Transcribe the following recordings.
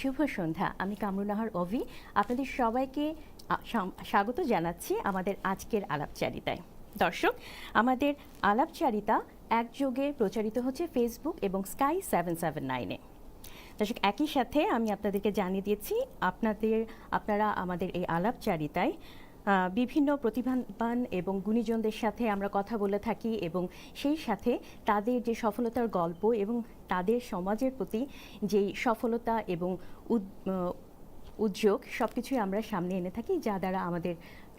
শুভ সন্ধ্যা। আমি কামরুন নাহার ওভি আপনাদের সবাইকে স্বাগত জানাচ্ছি আমাদের আজকের আলাপচারিতায়। দর্শক, আমাদের আলাপচারিতা একযোগে প্রচারিত হচ্ছে ফেসবুক এবং স্কাই 779-এ। দর্শক, একই সাথে আমি আপনাদেরকে জানিয়ে দিয়েছি আপনারা আমাদের এই আলাপচারিতায় বিভিন্ন প্রতিভাবান এবং গুণীজনদের সাথে আমরা কথা বলে থাকি এবং সেই সাথে তাদের যে সফলতার গল্প এবং তাদের সমাজের প্রতি যেই সফলতা এবং উদ্যোগ সবকিছুই আমরা সামনে এনে থাকি, যা দ্বারা আমাদের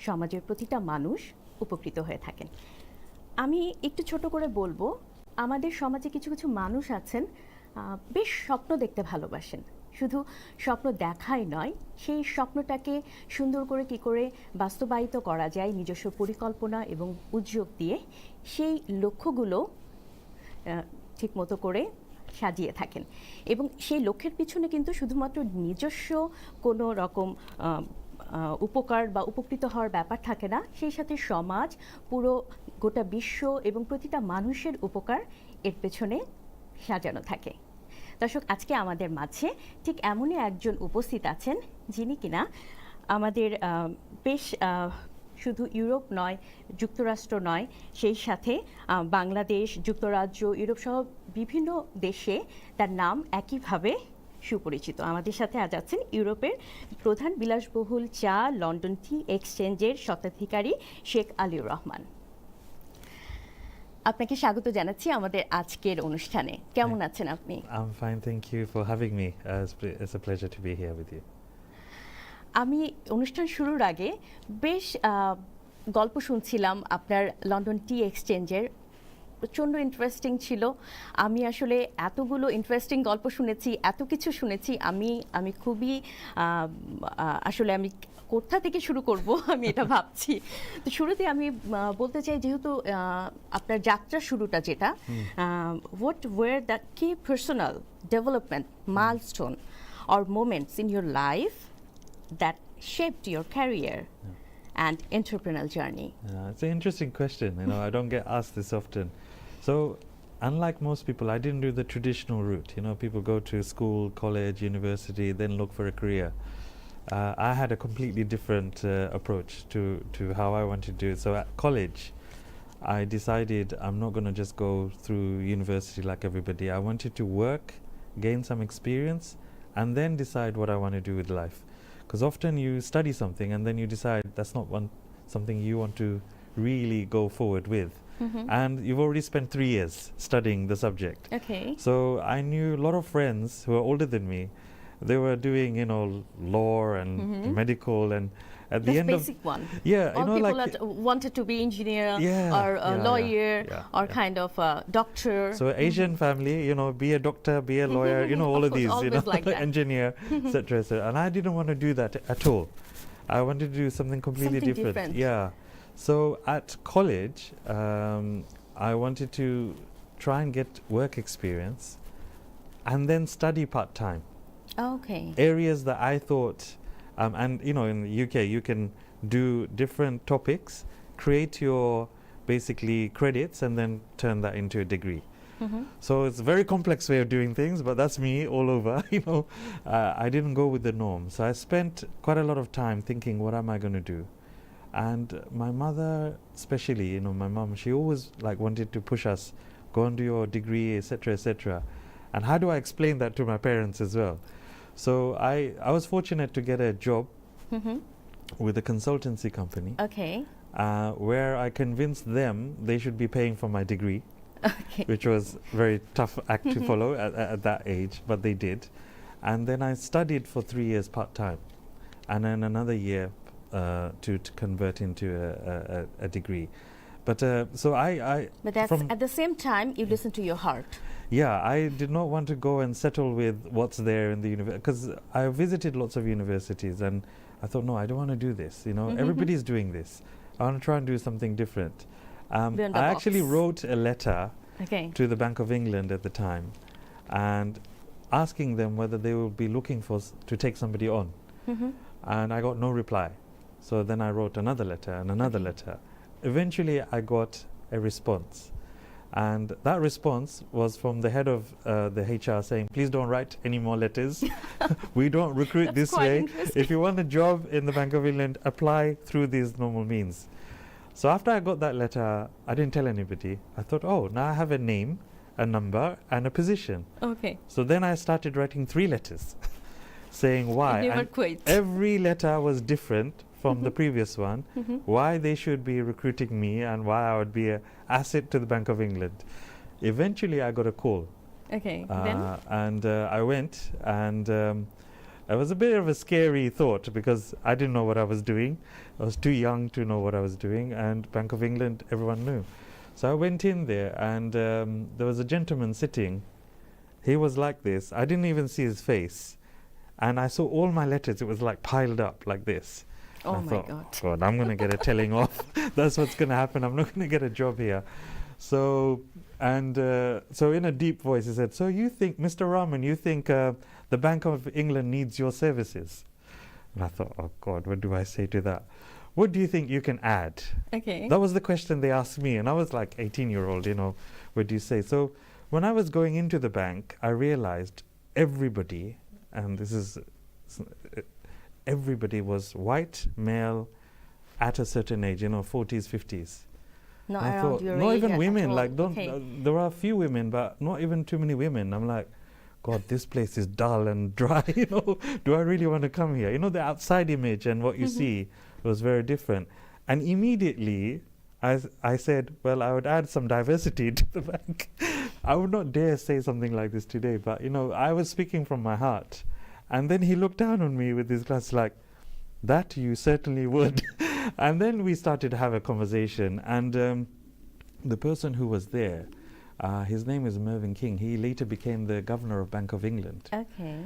সমাজের প্রতিটা মানুষ উপকৃত হয়ে থাকেন। আমি একটু ছোট করে বলবো, আমাদের সমাজে কিছু কিছু মানুষ আছেন বেশ স্বপ্ন দেখতে ভালোবাসেন। শুধু স্বপ্ন দেখাই নয়, সেই স্বপ্নটাকে সুন্দর করে কী করে বাস্তবায়িত করা যায় নিজস্ব পরিকল্পনা এবং উদ্যোগ দিয়ে সেই লক্ষ্যগুলো ঠিকমতো করে সাজিয়ে থাকেন এবং সেই লক্ষ্যের পিছনে কিন্তু শুধুমাত্র নিজস্ব কোনো রকম উপকার বা উপকৃত হওয়ার ব্যাপার থাকে না, সেই সাথে সমাজ, পুরো গোটা বিশ্ব এবং প্রতিটা মানুষের উপকার এর পেছনে সাজানো থাকে। দর্শক, আজকে আমাদের মাঝে ঠিক এমনই একজন উপস্থিত আছেন যিনি কিনা আমাদের বেশ শুধু ইউরোপ নয়, যুক্তরাষ্ট্র নয়, সেই সাথে বাংলাদেশ, যুক্তরাজ্য, ইউরোপ সহ বিভিন্ন দেশে তার নাম একইভাবে সুপরিচিত। আমাদের সাথে আজ আছেন ইউরোপের প্রধান বিলাসবহুল চা লন্ডন টি এক্সচেঞ্জের স্বত্বাধিকারী শেখ আলিউর রহমান। আপনাকে স্বাগত জানাচ্ছি আমাদের আজকের অনুষ্ঠানে। কেমন আছেন আপনি? I'm fine, thank you for having me. It's a pleasure to be here with you. আমি অনুষ্ঠান শুরুর আগে বেশ গল্প শুনছিলাম আপনার লন্ডন টি এক্সচেঞ্জের, প্রচণ্ড ইন্টারেস্টিং ছিল। আমি আসলে এতগুলো ইন্টারেস্টিং গল্প শুনেছি, এত কিছু শুনেছি, আমি খুবই আসলে আমি কোথা থেকে শুরু করব আমি এটা ভাবছি। তো শুরুতে আমি বলতে চাই, যেহেতু আপনার যাত্রা শুরুটা যেটা, হোয়াট ওয়ার দ্য কি personal development milestone or moments in your life that shaped your career and entrepreneurial journey? It's an interesting question. I don't get asked this often. So, unlike most people, I didn't do the traditional route. People go to school, college, university, then look for a career. I had a completely different approach to how I wanted to do it. So, at college, I decided I'm not going to just go through university like everybody. I wanted to work, gain some experience, and then decide what I want to do with life. Because often you study something and then you decide that's not something you want to really go forward with. And you've already spent 3 years studying the subject. Okay. So I knew a lot of friends who are older than me. They were doing, law and medical, and at the end basic one. Yeah, all people wanted to be engineer or a lawyer or kind of a doctor. So Asian family, be a doctor, be a lawyer, all of these, like engineer, etc. And I didn't want to do that at all. I wanted to do something completely different. Yeah. So at college, I wanted to try and get work experience and then study part-time. Okay. Areas that I thought, and in the UK you can do different topics, create your basically credits and then turn that into a degree. So it's a very complex way of doing things, but that's me all over. I didn't go with the norm. So I spent quite a lot of time thinking, what am I going to do? And my mother especially, my mom, she always wanted to push us, go and do your degree, etc., etc. And how do I explain that to my parents as well? So I was fortunate to get a job with a consultancy company. Okay. Where I convinced them they should be paying for my degree. Okay. Which was very tough act to follow at that age, but they did. And then I studied for 3 years part-time, and then another year to convert into a degree. But so But that's at the same time you listen to your heart. Yeah, I did not want to go and settle with what's there in the university, because I visited lots of universities and I thought, no, I don't want to do this. Everybody's doing this. I want to try and do something different. I actually wrote a letter to the Bank of England at the time and asking them whether they will be looking to take somebody on. And I got no reply. So then I wrote another letter and another letter. Eventually I got a response And that response was from the head of the HR saying, please don't write any more letters. We don't recruit That's this quite way. interesting. If you want a job in the Bank of England, apply through these normal means. So after I got that letter, I didn't tell anybody. I thought, oh, now I have a name, a number, and a position. Okay. So then I started writing 3 letters saying why. You never And quit. every letter was different from the previous one, Mhm. why they should be recruiting me and why I would be an asset to the Bank of England. Eventually, I got a call. Okay. Then. And I went, and it was a bit of a scary thought because I didn't know what I was doing. I was too young to know what I was doing, and Bank of England, everyone knew. So I went in there, and there was a gentleman sitting. He was like this. I didn't even see his face. And I saw all my letters. It was like piled up like this. Oh I my thought, God. I'm going to get a telling off. That's what's going to happen. I'm not going to get a job here. So, so in a deep voice, he said, so you think, Mr. Rahman, you think the Bank of England needs your services? And I thought, oh God, what do I say to that? What do you think you can add? Okay. That was the question they asked me. And I was like 18-year-old, what do you say? So when I was going into the bank, I realized everybody, and everybody was white, male, at a certain age, 40s, 50s. Not I around thought, your not age even at women, all. like Okay. there are a few women, but not even too many women. I'm like, God, this place is dull and dry, do I really want to come here? The outside image and what you see was very different. And immediately I said, well, I would add some diversity to the bank. I would not dare say something like this today, but I was speaking from my heart. And then he looked down on me with his glass like, that you certainly would. And then we started to have a conversation. And the person who was there, his name is Mervyn King. He later became the governor of Bank of England. Okay.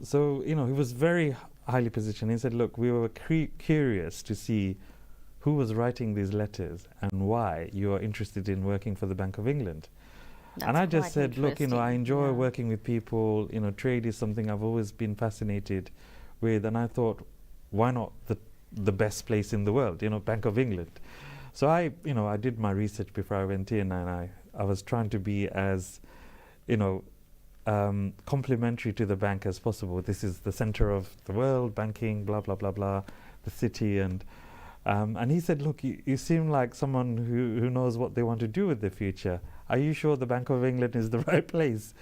So, he was very highly positioned. He said, look, we were curious to see who was writing these letters and why you are interested in working for the Bank of England. And I just said, look, I enjoy working with people. Trade is something I've always been fascinated with. And I thought, why not the best place in the world, Bank of England? So I did my research before I went in, and I was trying to be as, complimentary to the bank as possible. This is the center of the world, banking, blah, blah, blah, blah, the city. And he said, look, you seem like someone who knows what they want to do with the future. Are you sure the Bank of England is the right place?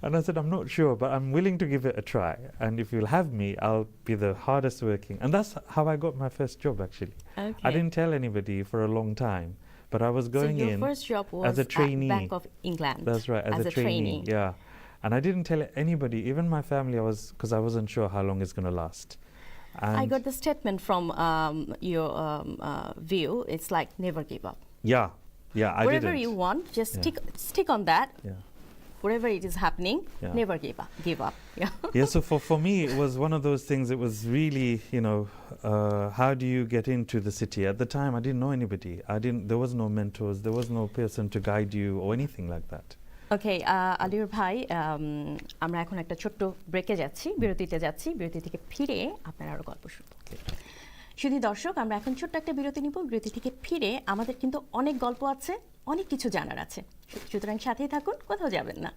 And I said, I'm not sure, but I'm willing to give it a try. And if you'll have me, I'll be the hardest working. And that's how I got my first job, actually. Okay. I didn't tell anybody for a long time, but I was going in So your first job was as a trainee. at Bank of England. That's right, as a trainee. Yeah. And I didn't tell anybody, even my family, because I wasn't sure how long it's going to last. And I got the statement from your view. It's like never give up. Yeah, I didn't. Whatever you want, just stick on that. Yeah. Whatever it is happening, Yeah. never give up. Yeah. Yeah, so for me, it was one of those things. It was really, how do you get into the city? At the time, I didn't know anybody. There was no mentors. There was no person to guide you or anything like that. ওকে আলিউর ভাই আমরা এখন একটা ছোট্ট ব্রেকে যাচ্ছি, বিরতিতে যাচ্ছি। বিরতি থেকে ফিরে আপনার আরও গল্প শুনব। শুধু দর্শক, আমরা এখন ছোট্ট একটা বিরতি নিব। বিরতি থেকে ফিরে আমাদের কিন্তু অনেক গল্প আছে, অনেক কিছু জানার আছে। সুতরাং সাথেই থাকুন, কোথাও যাবেন না।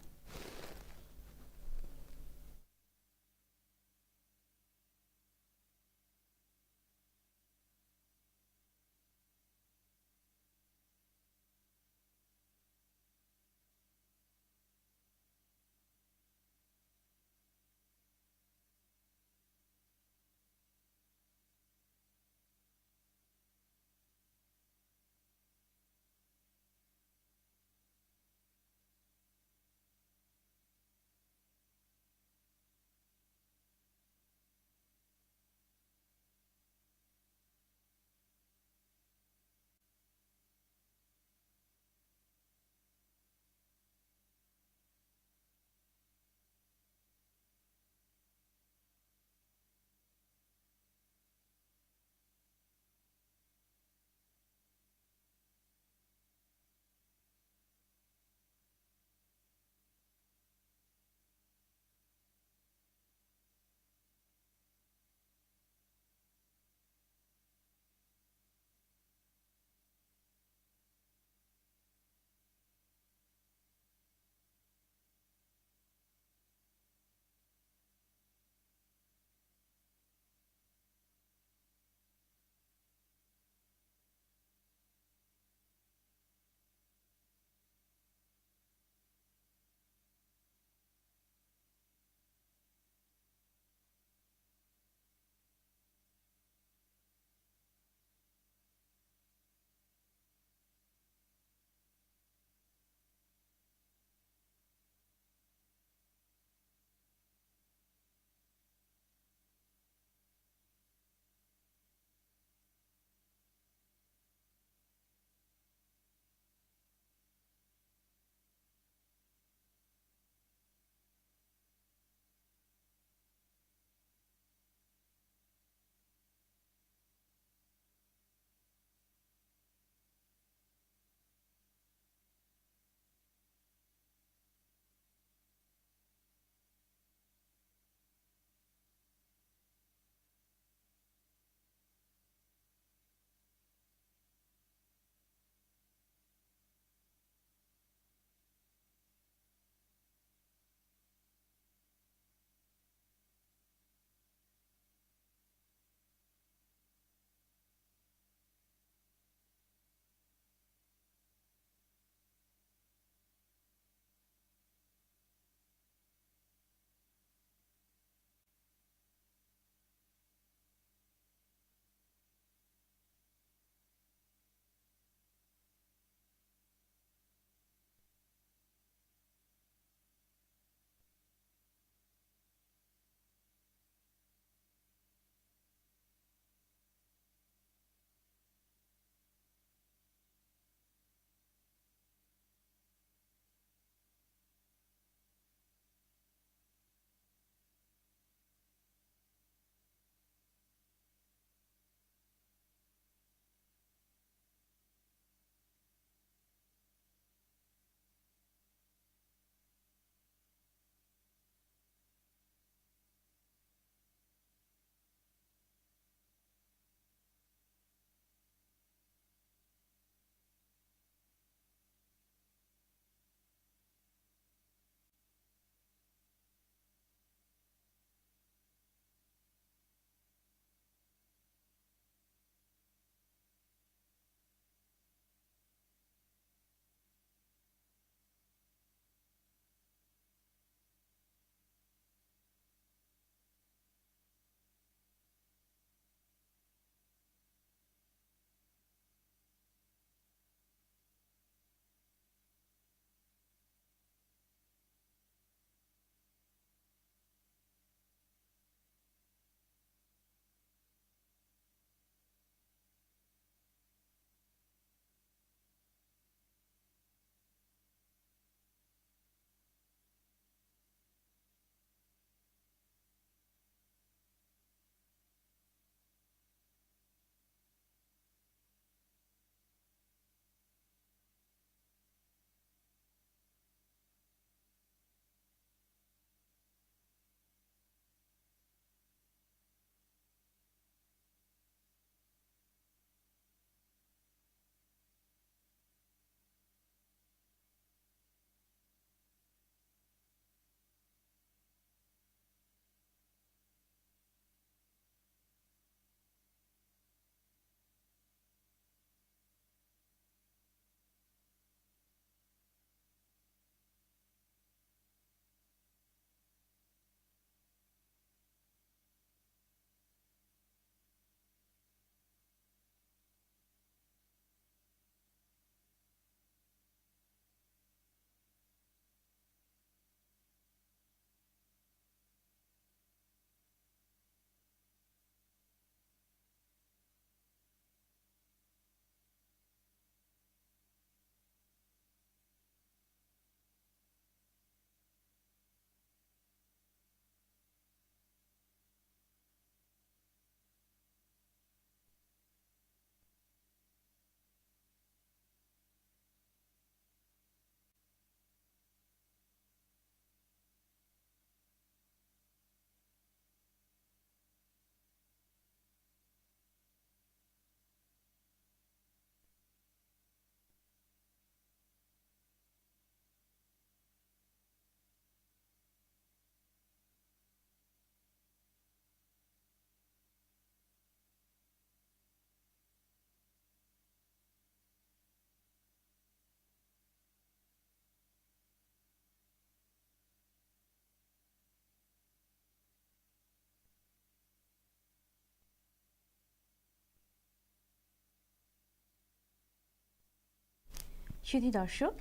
সুধী দর্শক,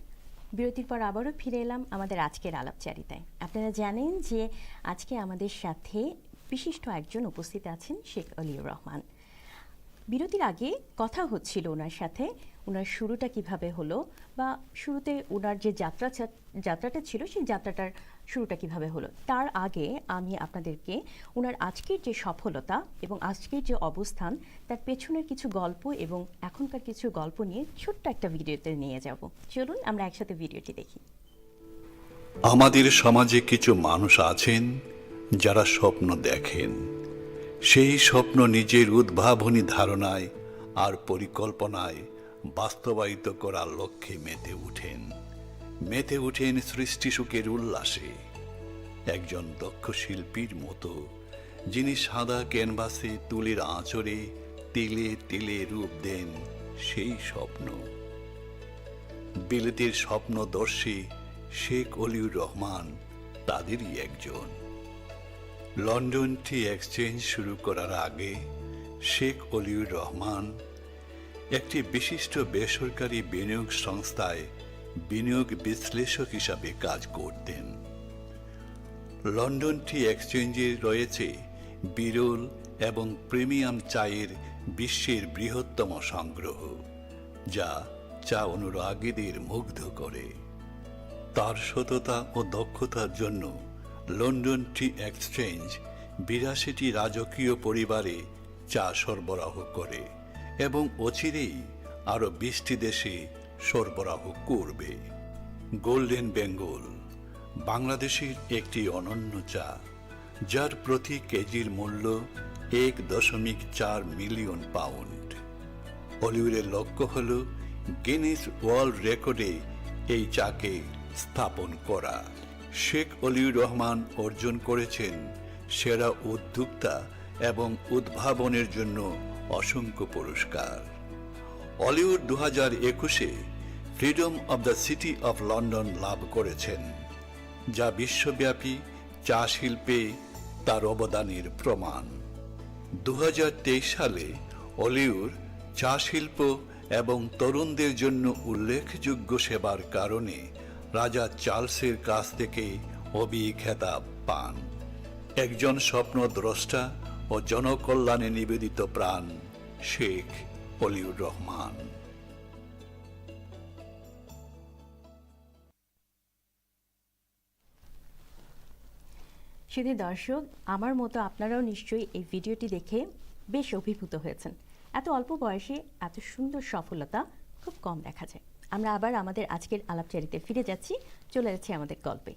বিরতির পর আবারও ফিরে এলাম আমাদের আজকের আলাপচারিতায়। আপনারা জানেন যে আজকে আমাদের সাথে বিশিষ্ট একজন উপস্থিত আছেন, শেখ আলিউর রহমান। বিরতির আগে কথা হচ্ছিল ওনার সাথে, ওনার শুরুটা কিভাবে হলো বা শুরুতে ওনার যে যাত্রাটা ছিল সেই যাত্রাটার শুরুটা কিভাবে হলো। তার আগে আমি আপনাদেরকে ওনার আজকের যে সফলতা এবং আজকের যে অবস্থান তার পেছনের কিছু গল্প এবং এখনকার কিছু গল্প নিয়ে ছোট্ট একটা ভিডিওতে নিয়ে যাব। চলুন আমরা একসাথে ভিডিওটি দেখি। আমাদের সমাজে কিছু মানুষ আছেন যারা স্বপ্ন দেখেন, সেই স্বপ্ন নিজের উদ্ভাবনী ধারণায় আর পরিকল্পনায় বাস্তবায়িত করার লক্ষ্যে মেতে উঠেন সৃষ্টি সুখের উল্লাসে। একজন দক্ষ শিল্পীর মতো, যিনি সাদা ক্যানভাসে তুলির আঁচড়ে তিলে তিলে রূপ দেন সেই স্বপ্ন। বিলেতের স্বপ্নদর্শী শেখ আলিউর রহমান তাদেরই একজন। লন্ডন টি এক্সচেঞ্জ শুরু করার আগে শেখ আলিউর রহমান একটি বিশিষ্ট বেসরকারি বিনিয়োগ সংস্থায় বিনিয়োগ বিশ্লেষক হিসাবে কাজ করতেন। লন্ডন টি এক্সচেঞ্জে রয়েছে বিরল এবং প্রিমিয়াম চায়ের বিশ্বের বৃহত্তম সংগ্রহ, যা চা অনুরাগীদের মুগ্ধ করে। তার সততা ও দক্ষতার জন্য লন্ডন টি এক্সচেঞ্জ ৮২টি রাজকীয় পরিবারে চা সরবরাহ করে এবং অচিরেই আরও ২০টি দেশে সরবরাহ করবে। গোল্ডেন বেঙ্গল বাংলাদেশের একটি অনন্য চা, যার প্রতি কেজির মূল্য ১.৪ মিলিয়ন পাউন্ড। আলিউরের লক্ষ্য হল গিনেস ওয়ার্ল্ড রেকর্ডে এই চাকে স্থাপন করা। শেখ আলিউর রহমান অর্জন করেছেন সেরা উদ্যোক্তা এবং উদ্ভাবনের জন্য অসংখ্য পুরস্কার। আলিউর ২০২১-এ freedom of the city of London লাভ করেছেন, যা বিশ্বব্যাপী চা শিল্পে তার অবদানের প্রমাণ। ২০২৩ সালে আলিউর চা শিল্প এবং তরুণদের জন্য উল্লেখযোগ্য সেবার কারণে রাজা চার্লসের কাছ থেকে ওভি খেতাব পান। একজন স্বপ্নদ্রষ্টা ও জনকল্যাণে নিবেদিত প্রাণ শেখ আলিউর রহমান। শুধু দর্শক, আমার মতো আপনারাও নিশ্চয়ই এই ভিডিওটি দেখে বেশ অভিভূত হয়েছেন। এত অল্প বয়সে এত সুন্দর সফলতা খুব কম দেখা যায়। আমরা আবার আমাদের আজকের আলাপচারিতে ফিরে যাচ্ছি, চলে যাচ্ছি আমাদের গল্পে।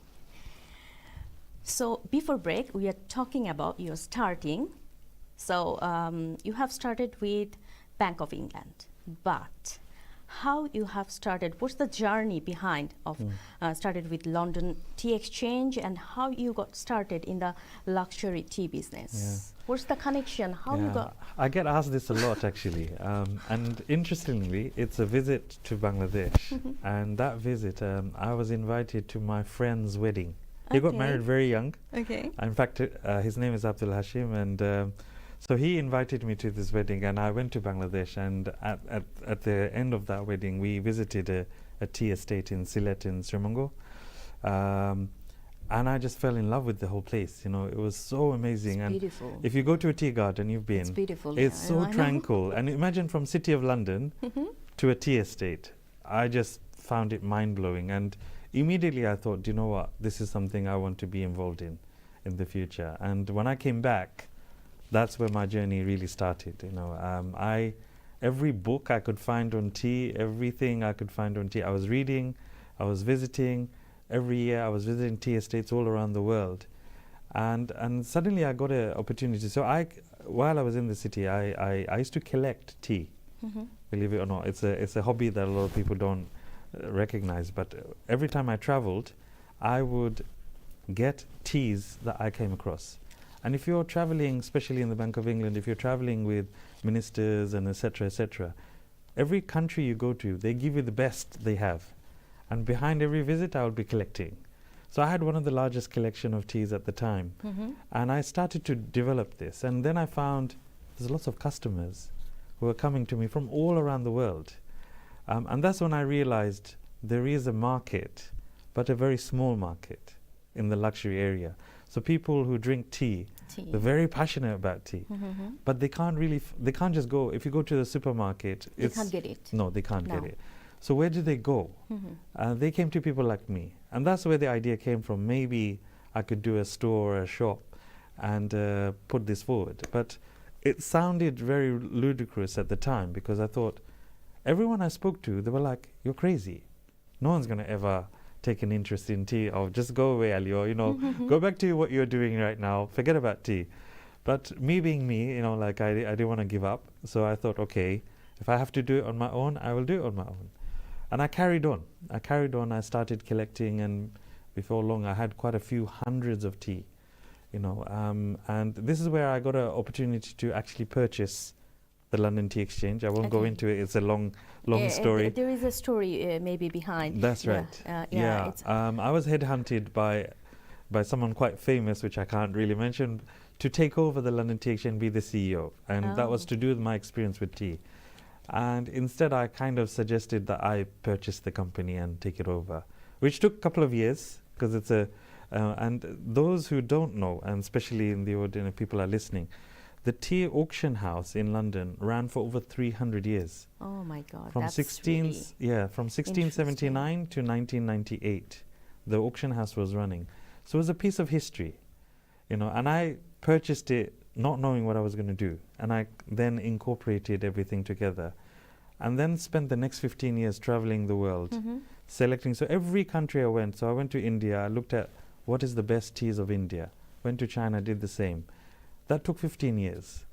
So before break, we are talking about your starting. So you have started with Bank of England, but how you have started? What's the journey behind of started with London Tea Exchange and how you got started in the luxury tea business? Yeah. What's the connection? How you got? I get asked this a lot actually, and interestingly, it's a visit to Bangladesh, and that visit, I was invited to my friend's wedding. He got married very young. Okay. In fact, his name is Abdul Hashim, and so he invited me to this wedding, and I went to Bangladesh. And at the end of that wedding, we visited a tea estate in Sylhet in Srimango, and I just fell in love with the whole place. You know, it was so amazing. It's and beautiful. if you go to a tea garden, you've been. It's beautiful. It's Yeah, so I know. tranquil. And imagine from City of London to a tea estate. I just found it mind blowing, and immediately I thought, you know what, this is something I want to be involved in the future. And when I came back, that's where my journey really started. You know, every book I could find on tea, everything I could find on tea, I was reading, I was visiting. Every year I was visiting tea estates all around the world, and suddenly I got an opportunity. So while I was in the city, I used to collect tea. Believe it or not, it's a hobby that a lot of people don't recognize. But every time I traveled, I would get teas that I came across. And if you're traveling, especially in the Bank of England, if you're traveling with ministers and etc., every country you go to, they give you the best they have. And behind every visit, I would be collecting. So I had one of the largest collection of teas at the time. And I started to develop this. And then I found there's lots of customers who are coming to me from all around the world. And that's when I realized there is a market, but a very small market in the luxury area. So people who drink tea, they're very passionate about tea, but they can't really, they can't just go, if you go to the supermarket, They can't get it. No, they can't get No. it. So where do they go? They came to people like me. And that's where the idea came from. Maybe I could do a store or a shop and put this forward. But it sounded very ludicrous at the time, because I thought, everyone I spoke to, they were like, you're crazy. No one's going to ever take an interest in tea. Oh, just go away, Aliur, you know, go back to what you're doing right now. Forget about tea. But me being me, you know, like I didn't want to give up. So I thought, okay, if I have to do it on my own, I will do it on my own. And I carried on. I started collecting, and before long I had quite a few hundreds of tea, you know. And this is where I got an opportunity to actually purchase the London Tea Exchange. I won't go into it. It's a long story. There is a story maybe behind. That's right. I was headhunted by someone quite famous, which I can't really mention, to take over the London Tea Exchange and be the CEO. And that was to do with my experience with tea. And instead, I kind of suggested that I purchase the company and take it over, which took a couple of years, because it's a, and those who don't know, and especially in the audience, people are listening, the tea auction house in London ran for over 300 years. Oh my God, From that's 1679 to 1998, the auction house was running. So it was a piece of history, you know, and I purchased it not knowing what I was going to do. And I then incorporated everything together, and then spent the next 15 years traveling the world, selecting. So every country I went, so I went to India, I looked at what is the best teas of India. Went to China, did the same. That took 15 years.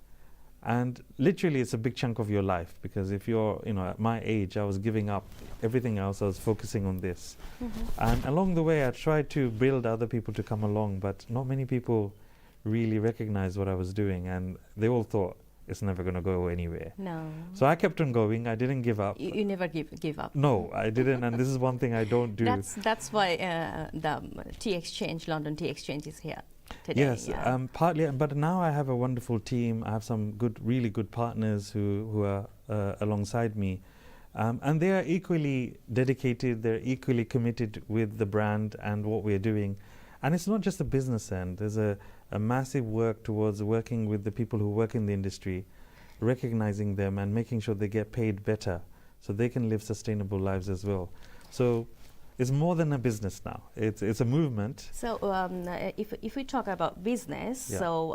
And literally it's a big chunk of your life, because if you're, you know, at my age, I was giving up everything else, I was focusing on this. And along the way, I tried to build other people to come along, but not many people really recognized what I was doing, and they all thought it's never going to go anywhere. No. So I kept on going. I didn't give up. You never give up. No, I didn't, and this is one thing I don't do. That's why the Tea Exchange, London Tea Exchange, is here today. Yes, partly, but now I have a wonderful team. I have some really good partners who are alongside me, and they are equally dedicated. They're equally committed with the brand and what we're doing. And it's not just the business end. There's a massive work towards working with the people who work in the industry, recognizing them and making sure they get paid better so they can live sustainable lives as well. So it's more than a business now. It's a movement. So if we talk about business, so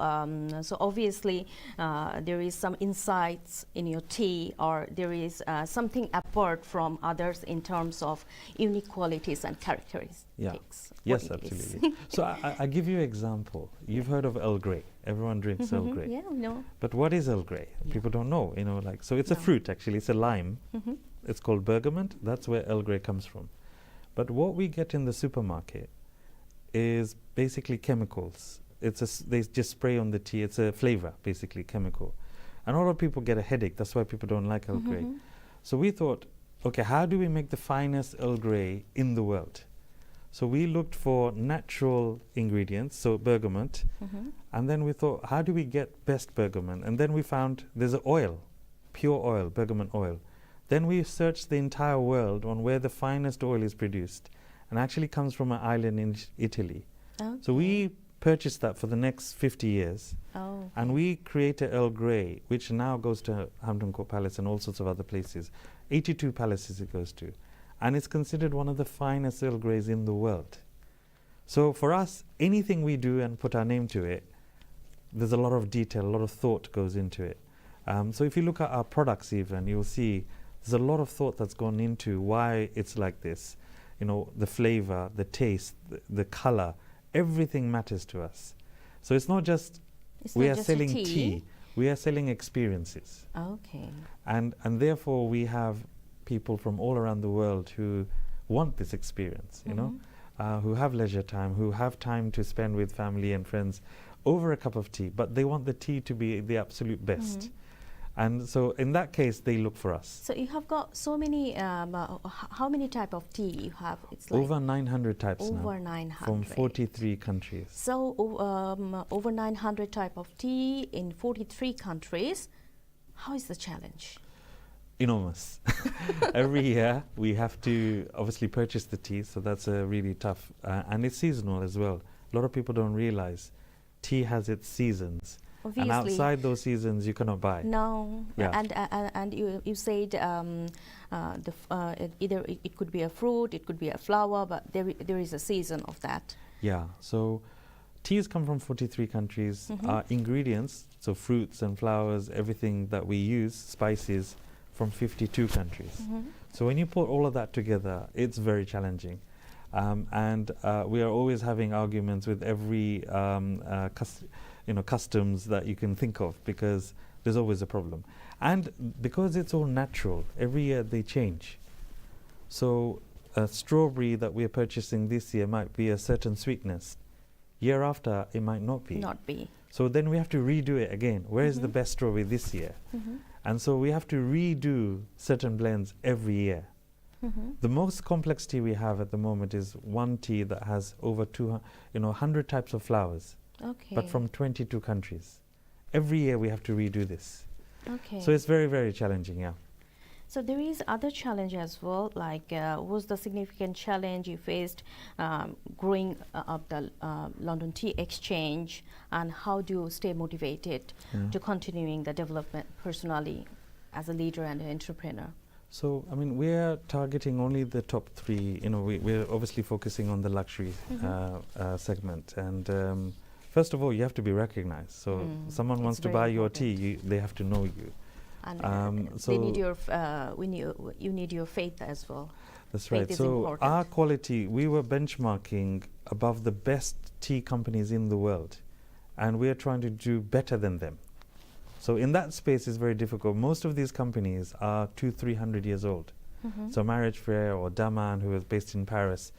obviously there is some insights in your tea, or there is something apart from others in terms of unique qualities and characteristics. Yeah. Yes, absolutely. So I give you an example. You've heard of Earl Grey. Everyone drinks Earl Grey. Yeah, no. But what is Earl Grey? People don't know. You know, like, so it's a fruit actually. It's a lime. It's called bergamot. That's where Earl Grey comes from. But what we get in the supermarket is basically chemicals. They just spray on the tea. It's a flavor, basically chemical. And a lot of people get a headache. That's why people don't like Earl Grey. So we thought, okay, how do we make the finest Earl Grey in the world? So we looked for natural ingredients, so bergamot, and then we thought, how do we get best bergamot? And then we found there's an oil, pure oil, bergamot oil. Then we searched the entire world on where the finest oil is produced, and actually comes from an island in Italy. Okay. So we purchased that for the next 50 years, and we created Earl Grey, which now goes to Hampton Court Palace and all sorts of other places. 82 palaces it goes to. And it's considered one of the finest Earl Greys in the world. So for us, anything we do and put our name to it, there's a lot of detail, a lot of thought goes into it. So if you look at our products even, you'll see there's a lot of thought that's gone into why it's like this. You know, the flavor, the taste, the color, everything matters to us. So it's not just we are selling tea, we are selling experiences. Okay. And therefore we have people from all around the world who want this experience, you know, who have leisure time, who have time to spend with family and friends over a cup of tea, but they want the tea to be the absolute best. And so in that case, they look for us. So you have got so many, how many type of tea you have? It's like over 900 types now. Over 900. From 43 countries. So over 900 type of tea in 43 countries. How is the challenge? enormous. Every year we have to obviously purchase the tea, so that's really tough. And it's seasonal as well. A lot of people don't realize tea has its seasons. Obviously. And outside those seasons you cannot buy. No, Yeah. and you said either it could be a fruit, it could be a flower, but there is a season of that. Yeah, so teas come from 43 countries. Our ingredients, so fruits and flowers, everything that we use, spices, from 52 countries. So when you put all of that together, it's very challenging. And we are always having arguments with every customs that you can think of, because there's always a problem. And because it's all natural, every year they change. So a strawberry that we're purchasing this year might be a certain sweetness. Year after, it might not be. Not be. So then we have to redo it again. Where is the best strawberry this year? And so we have to redo certain blends every year. The most complex tea we have at the moment is one tea that has over 100 types of flowers, Okay. but from 22 countries. Every year we have to redo this. Okay. So it's very, very challenging, yeah. So there is other challenge as well, like was the significant challenge you faced growing up the London Tea Exchange, and how do you stay motivated to continuing the development personally as a leader and an entrepreneur? So, I mean, we're targeting only the top three. We're obviously focusing on the luxury segment. And first of all, you have to be recognized. So someone wants to buy your tea, they have to know you. And so they need your you need your faith as well. That's Faith right. is So important. our quality, we were benchmarking above the best tea companies in the world, and we are trying to do better than them. So in that space is very difficult. Most of these companies are 200-300 years old. So Marriage Fair or Daman, who was based in Paris,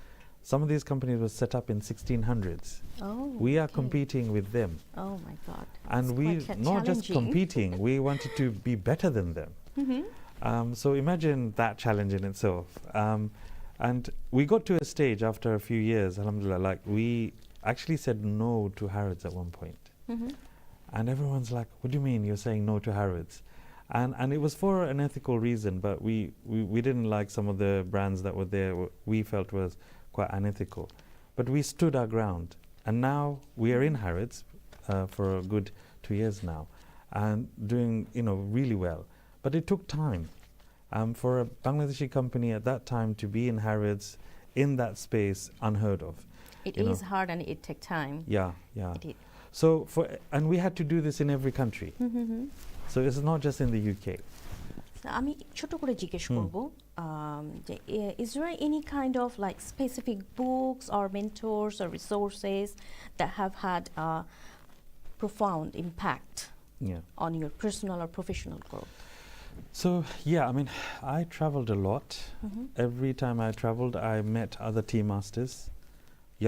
some of these companies were set up in 1600s. Oh, We are okay. competing with them. Oh my God. And It's we quite not just challenging. competing, we wanted to be better than them. So imagine that challenge in itself. And we got to a stage after a few years, alhamdulillah, like we actually said no to Harrods at one point. And everyone's like, what do you mean you're saying no to Harrods? And it was for an ethical reason, but we didn't like some of the brands that were there, we felt was quite unethical. But we stood our ground. And now we are in Harrods for a good 2 years now, and doing really well. But it took time for a Bangladeshi company at that time to be in Harrods, in that space, unheard of. It you is know. hard and it takes time. Yeah, yeah. It is. So and we had to do this in every country. So it's not just in the UK. আমি ছোট করে জিজ্ঞেস করব যে is there any kind of like specific books or mentors or resources that have had a profound impact Yeah. on your personal or professional growth? So yeah, I mean, I traveled a lot. Every time I traveled, I met other tea masters.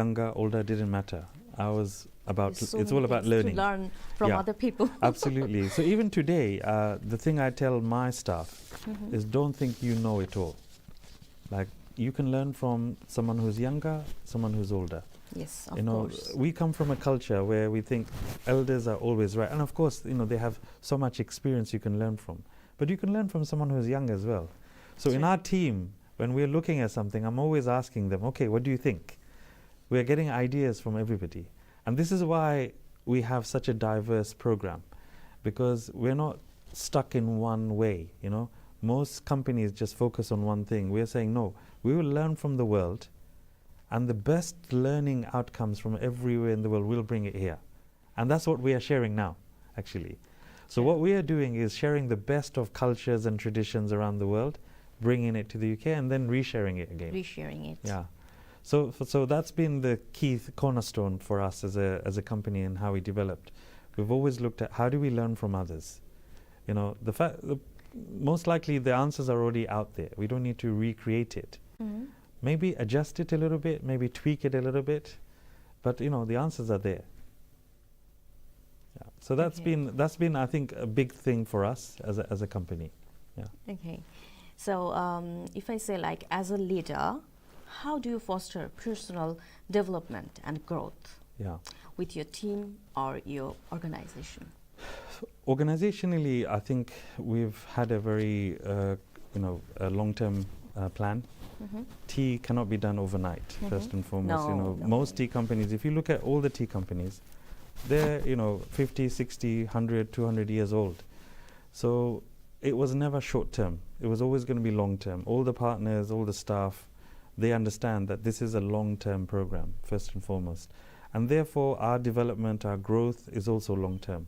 Younger, older, didn't matter. I was about. There's so It's many all about things learning. to learn from Yeah. other people. Absolutely. So even today, the thing I tell my staff is don't think you know it all. Like, you can learn from someone who's younger, someone who's older. Yes, of You know, course. we come from a culture where we think elders are always right. And of course, they have so much experience you can learn from. But you can learn from someone who's young as well. So in our team, when we're looking at something, I'm always asking them, okay, what do you think? We're getting ideas from everybody. And this is why we have such a diverse program, because we're not stuck in one way. Most companies just focus on one thing. We're saying, no, we will learn from the world, and the best learning outcomes from everywhere in the world, we'll bring it here. And that's what we are sharing now, actually. So what we are doing is sharing the best of cultures and traditions around the world, bringing it to the UK, and then resharing it again. Resharing it. Yeah. So that's been the key cornerstone for us as a company and how we developed. We've always looked at how do we learn from others. Most likely the answers are already out there. We don't need to recreate it. Maybe adjust it a little bit, maybe tweak it a little bit, but the answers are there. Yeah. So that's been I think a big thing for us as a company. Yeah. Okay. So if I say like as a leader, how do you foster personal development and growth Yeah. with your team or your organization? Organizationally, I think we've had a very, a long-term plan. Tea cannot be done overnight, first and foremost. No, Most tea companies, if you look at all the tea companies, they're, 50, 60, 100, 200 years old. So it was never short-term. It was always going to be long-term. All the partners, all the staff, they understand that this is a long-term program, first and foremost. And therefore, our development, our growth is also long-term.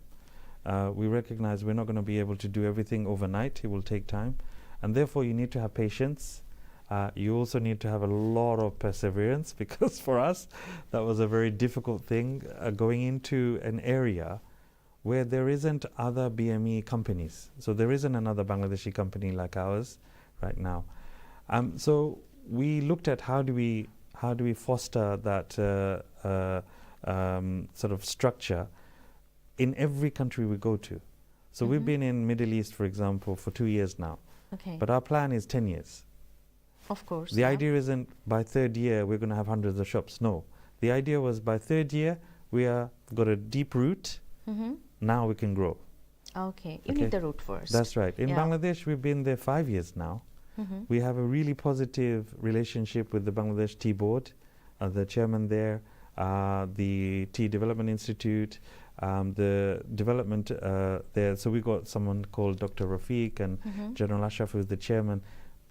We recognize we're not going to be able to do everything overnight. It will take time. And therefore, you need to have patience. You also need to have a lot of perseverance, because for us, that was a very difficult thing, going into an area where there isn't other BME companies. So there isn't another Bangladeshi company like ours right now. So we looked at how do we foster that sort of structure in every country we go to. So we've been in Middle East, for example, for 2 years now. Okay. But our plan is 10 years. Of course. The idea isn't by third year we're going to have hundreds of shops. No. The idea was by third year we are got a deep root. Now we can grow. Okay. You need the root first. That's right. In Bangladesh, we've been there 5 years now. We have a really positive relationship with the Bangladesh Tea Board, the chairman there, the Tea Development Institute, the development there. So we got someone called Dr. Rafiq and General Ashraf, who's the chairman.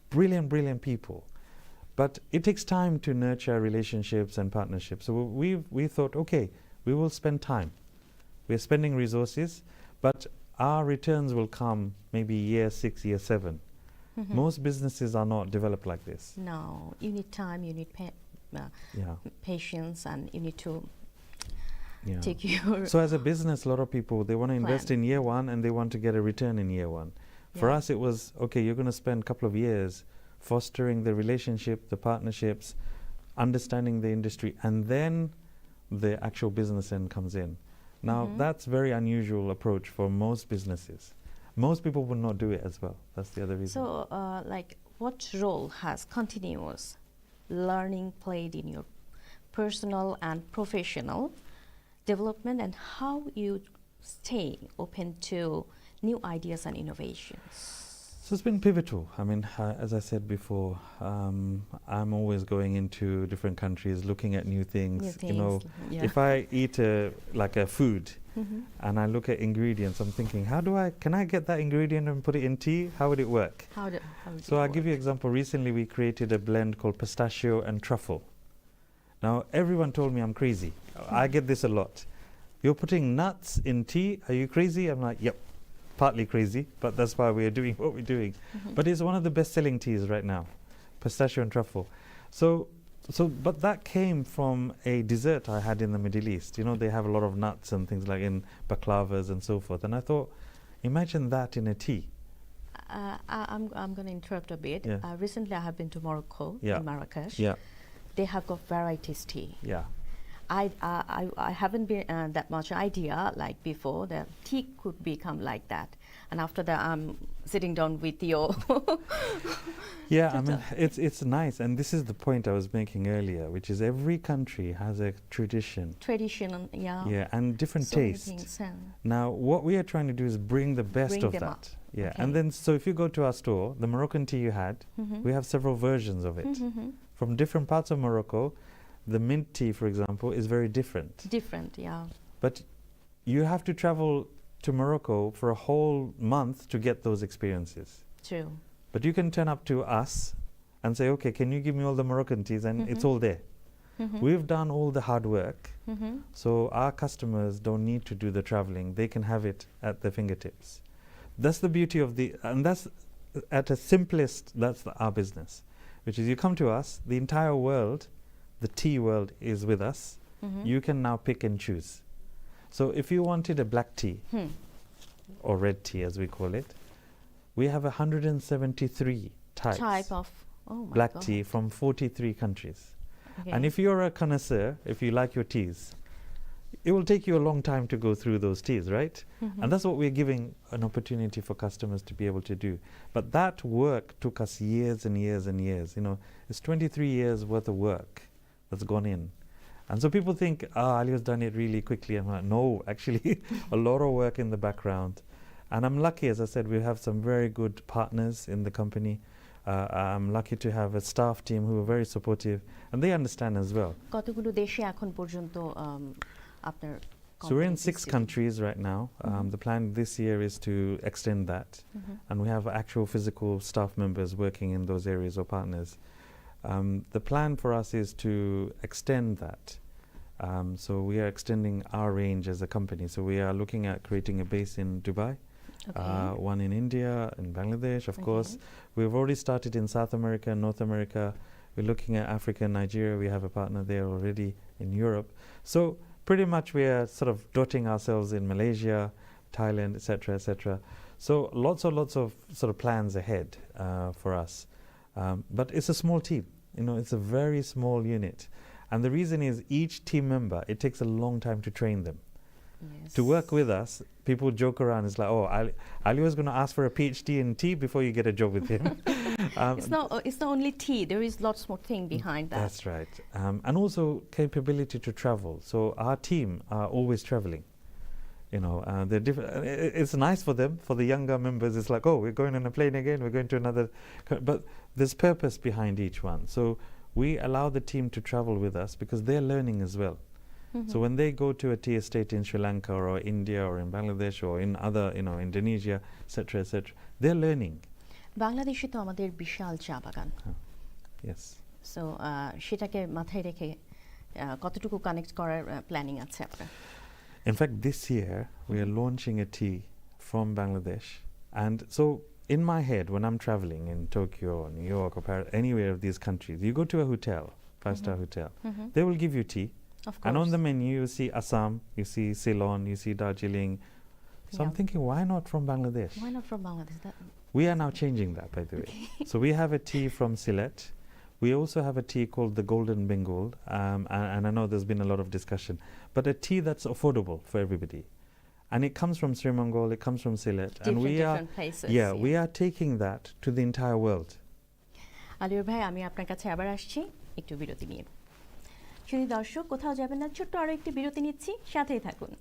Brilliant, brilliant people. But it takes time to nurture relationships and partnerships. So we thought, okay, we will spend time. We're spending resources, but our returns will come maybe year 6, year 7. Most businesses are not developed like this. No, you need time, you need patience, and you need to take your So as a business, a lot of people, they want to invest in year 1 and they want to get a return in year 1. For us, it was, okay, you're going to spend a couple of years fostering the relationship, the partnerships, understanding the industry, and then the actual business end comes in. Now, that's very unusual approach for most businesses. Most people would not do it as well. That's the other reason. So, what role has continuous learning played in your personal and professional development, and how you stay open to new ideas and innovations? So it's been pivotal. I mean, as I said before, I'm always going into different countries, looking at new things. If I eat like a food and I look at ingredients, I'm thinking, can I get that ingredient and put it in tea? How would it work? So I'll give you an example. Recently, we created a blend called pistachio and truffle. Now, everyone told me I'm crazy. I get this a lot. You're putting nuts in tea? Are you crazy? I'm like, yep. Partly crazy, but that's why we're doing what we're doing. But it's one of the best-selling teas right now, pistachio and truffle. But that came from a dessert I had in the Middle East. They have a lot of nuts and things like in baklavas and so forth. And I thought, imagine that in a tea. I'm going to interrupt a bit. Recently, I have been to Morocco, in Marrakesh. They have got varieties tea. I haven't been that much idea like before that tea could become like that, and after that I'm sitting down with you. I mean it's nice, and this is the point I was making earlier, which is every country has a tradition, and different taste. Now what we are trying to do is bring the best of that. And then so if you go to our store, the Moroccan tea you had, we have several versions of it from different parts of Morocco. The mint tea, for example, is very different. But you have to travel to Morocco for a whole month to get those experiences. True. But you can turn up to us and say, okay, can you give me all the Moroccan teas? And it's all there. We've done all the hard work. So our customers don't need to do the traveling. They can have it at their fingertips. That's the beauty of and that's at the simplest, that's our business, which is you come to us, the entire world, the tea world is with us. You can now pick and choose. So if you wanted a black tea, or red tea as we call it, we have 173 types of black tea from 43 countries. And if you're a connoisseur, if you like your teas, it will take you a long time to go through those teas, right? And that's what we're giving an opportunity for customers to be able to do. But that work took us years and years and years. It's 23 years worth of work that's gone in. And so people think, Aliur's done it really quickly. I'm like, no, actually, a lot of work in the background. And I'm lucky, as I said, we have some very good partners in the company. I'm lucky to have a staff team who are very supportive, and they understand as well. কতগুলো দেশে এখন পর্যন্ত আপনার So we're in company 6 distributed? countries right now. Mhm. The plan this year is to extend that. And we have actual physical staff members working in those areas or partners. The plan for us is to extend that. So we are extending our range as a company. So we are looking at creating a base in Dubai, Okay. one in India, in Bangladesh, of course. Okay. We've already started in South America and North America. We're looking at Africa and Nigeria. We have a partner there already in Europe. So pretty much we are sort of dotting ourselves in Malaysia, Thailand, etc., etc. So lots of sort of plans ahead for us. But it's a small team. You know, it's a very small unit. And the reason is each team member, it takes a long time to train them. Yes. To work with us, people joke around. It's like, oh, Ali was going to ask for a PhD in tea before you get a job with him. It's not only tea. There is lots more thing behind that. That's right. And also capability to travel. So our team are always traveling. You know, they're different. It's nice for them. For the younger members, it's like, oh, we're going on a plane again. We're going to another. But there's purpose behind each one. So we allow the team to travel with us because they're learning as well. So when they go to a tea estate in Sri Lanka or India or in Bangladesh or in other, you know, Indonesia, etc., etc., they're learning. বাংলাদেশে তো আমাদের বিশাল চা বাগান। Yes. So সেটাকে মাথায় রেখে কতটুকু connect করার প্ল্যানিং আছে আপনার? In fact, this year we are launching a tea from Bangladesh. And so in my head, when I'm traveling in Tokyo or New York or Paris, anywhere of these countries, you go to a hotel, 5-star hotel, they will give you tea. Of course. And on the menu, you see Assam, you see Ceylon, you see Darjeeling. So I'm Yeah. thinking, why not from Bangladesh? Why not from Bangladesh? We are now changing that, by the way. So we have a tea from Sylhet. We also have a tea called the Golden Bengal. And I know there's been a lot of discussion. But a tea that's affordable for everybody. And it comes from Sri Mongol, it comes from Sylhet. And different places. yeah, we are taking that to the entire world. আলিউর ভাই, আমি আপনার কাছে আবার আসছি একটু বিরতি নিয়ে। শুধু দর্শক, কোথাও যাবেন না, ছোট্ট আরো একটি বিরতি নিচ্ছি, সাথেই থাকুন।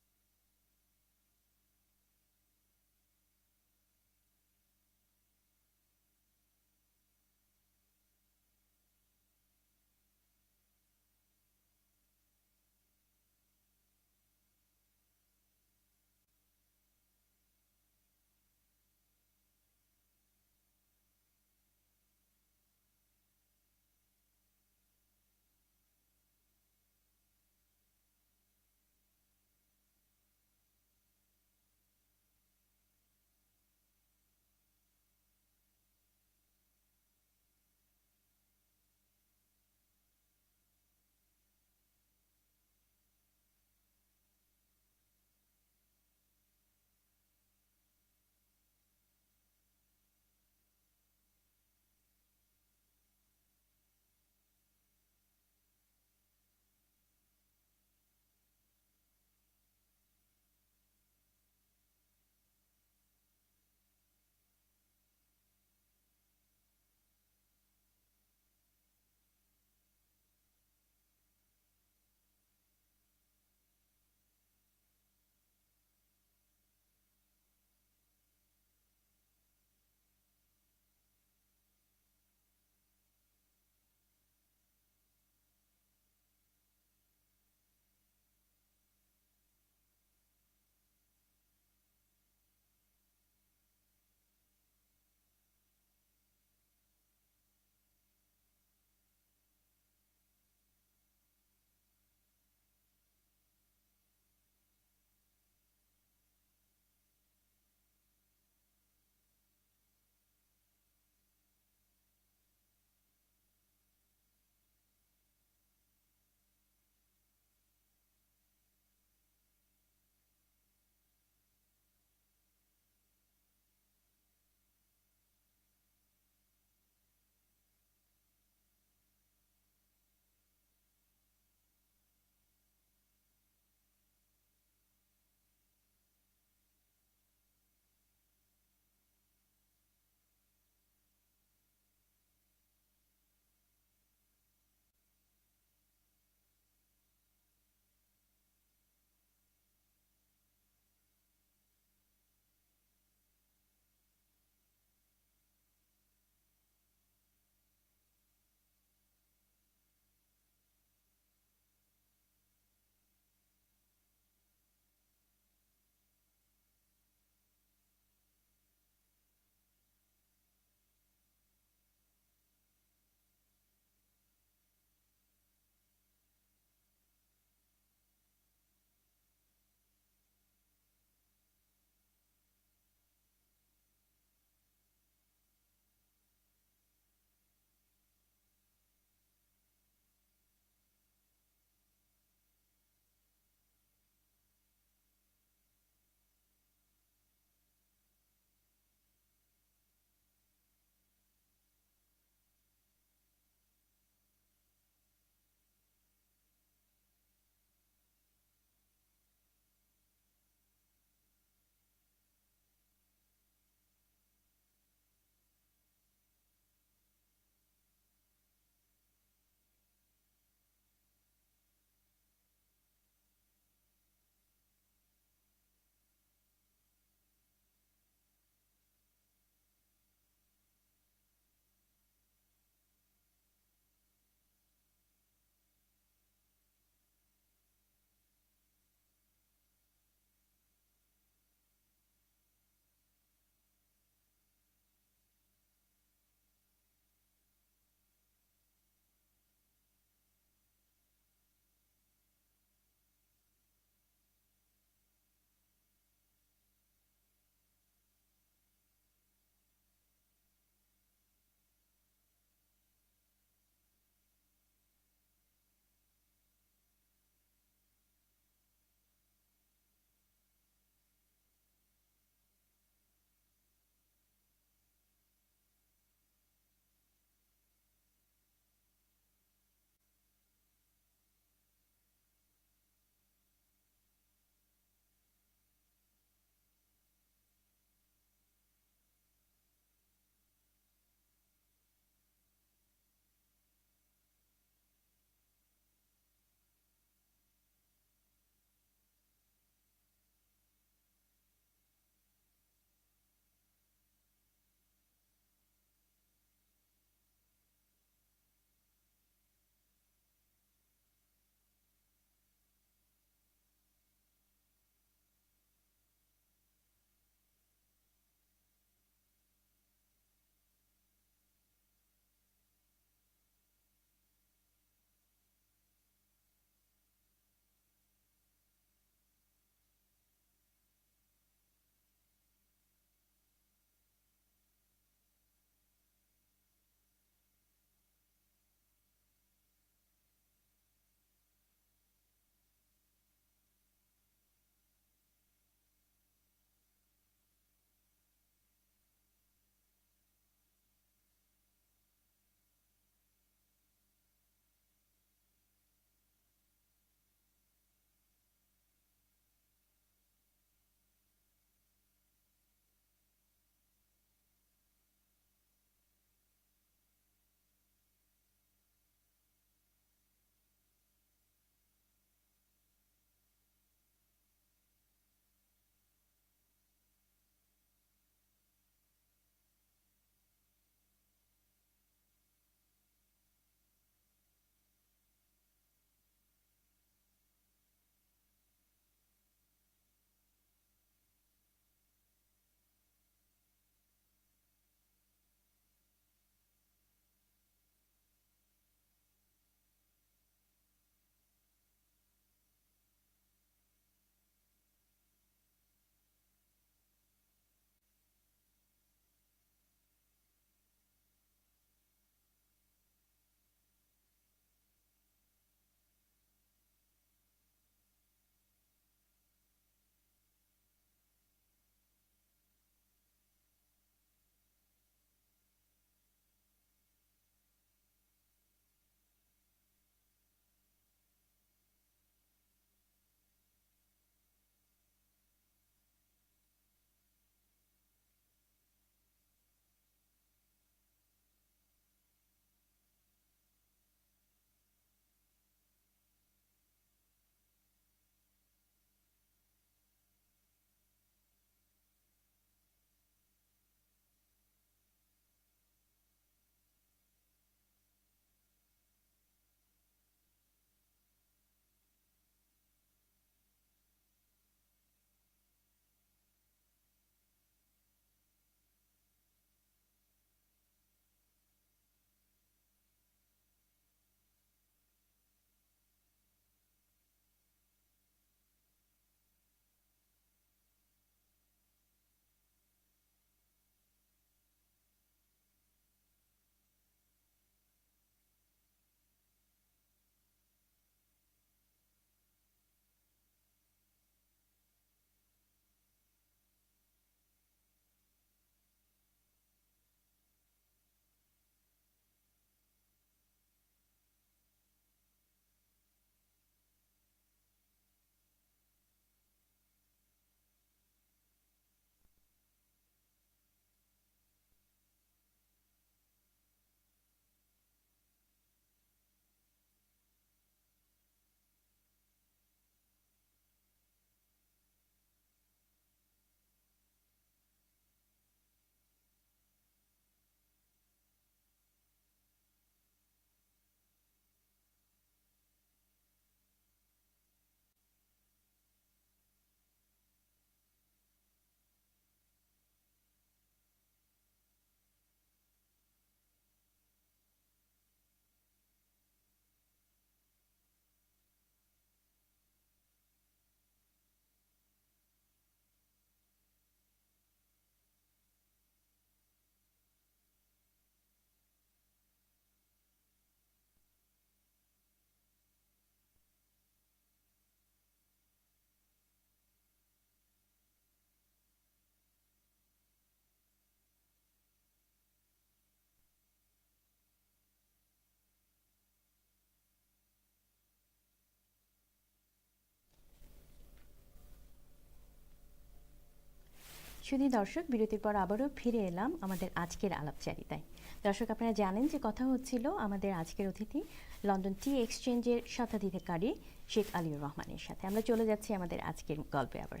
শুধু দর্শক, বিরতির পর আবারও ফিরে এলাম আমাদের আজকের আলাপচারিতায়। দর্শক, আপনারা জানেন যে কথা হচ্ছিল আমাদের আজকের অতিথি লন্ডন টি এক্সচেঞ্জের স্বত্বাধিকারী শেখ আলিউর রহমানের সাথে। আমরা চলে যাচ্ছি আমাদের আজকের গল্পে আবার।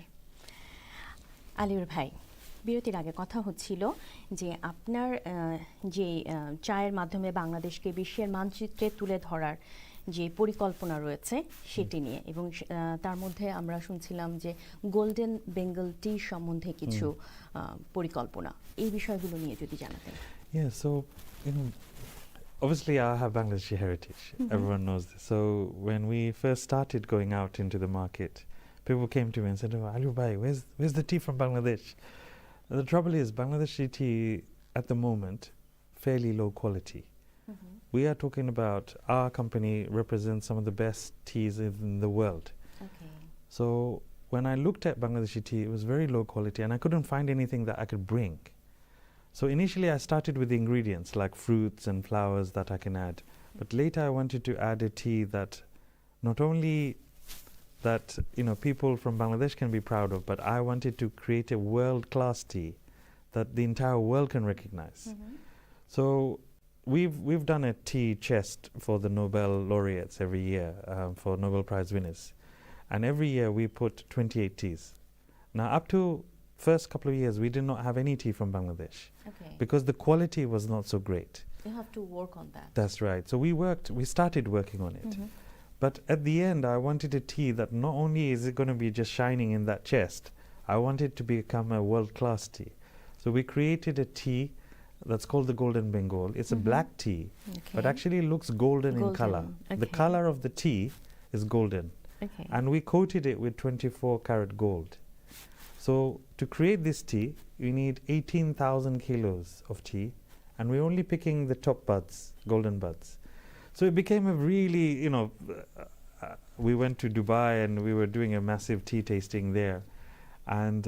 আলিউর ভাই, বিরতির আগে কথা হচ্ছিল যে আপনার যে চায়ের মাধ্যমে বাংলাদেশকে বিশ্বের মানচিত্রে তুলে ধরার যে পরিকল্পনা রয়েছে সেটি নিয়ে, এবং তার মধ্যে আমরা শুনছিলাম যে গোল্ডেন বেঙ্গল টি সম্বন্ধে কিছু পরিকল্পনা, এই বিষয়গুলো নিয়ে যদি জানাতেন। Yeah, so obviously I have Bangladeshi heritage. Everyone knows this. So when we first started going out into the market, people came to me and said, "Oh, Aliur bhai, where's the tea from Bangladesh?" The trouble is, Bangladeshi tea at the moment fairly low quality. We are talking about our company represents some of the best teas in the world. Okay. So when I looked at Bangladeshi tea, it was very low quality, and I couldn't find anything that I could bring. So initially I started with the ingredients like fruits and flowers that I can add. But later I wanted to add a tea that not only that people from Bangladesh can be proud of, but I wanted to create a world-class tea that the entire world can recognize. So we've done a tea chest for the Nobel laureates every year, for Nobel Prize winners. And every year we put 28 teas. Now up to first couple of years we did not have any tea from Bangladesh. Okay. Because the quality was not so great. You have to work on that. That's right. So we started working on it. But at the end I wanted a tea that not only is it going to be just shining in that chest, I wanted it to become a world-class tea. So we created a tea that's called the Golden Bengal. It's a black tea, but actually it looks golden in color. The Okay. color of the tea is golden. Okay. And we coated it with 24 karat gold. So to create this tea, you need 18,000 kilos of tea, and we're only picking the top buds, golden buds. So it became a really, we went to Dubai and we were doing a massive tea tasting there, and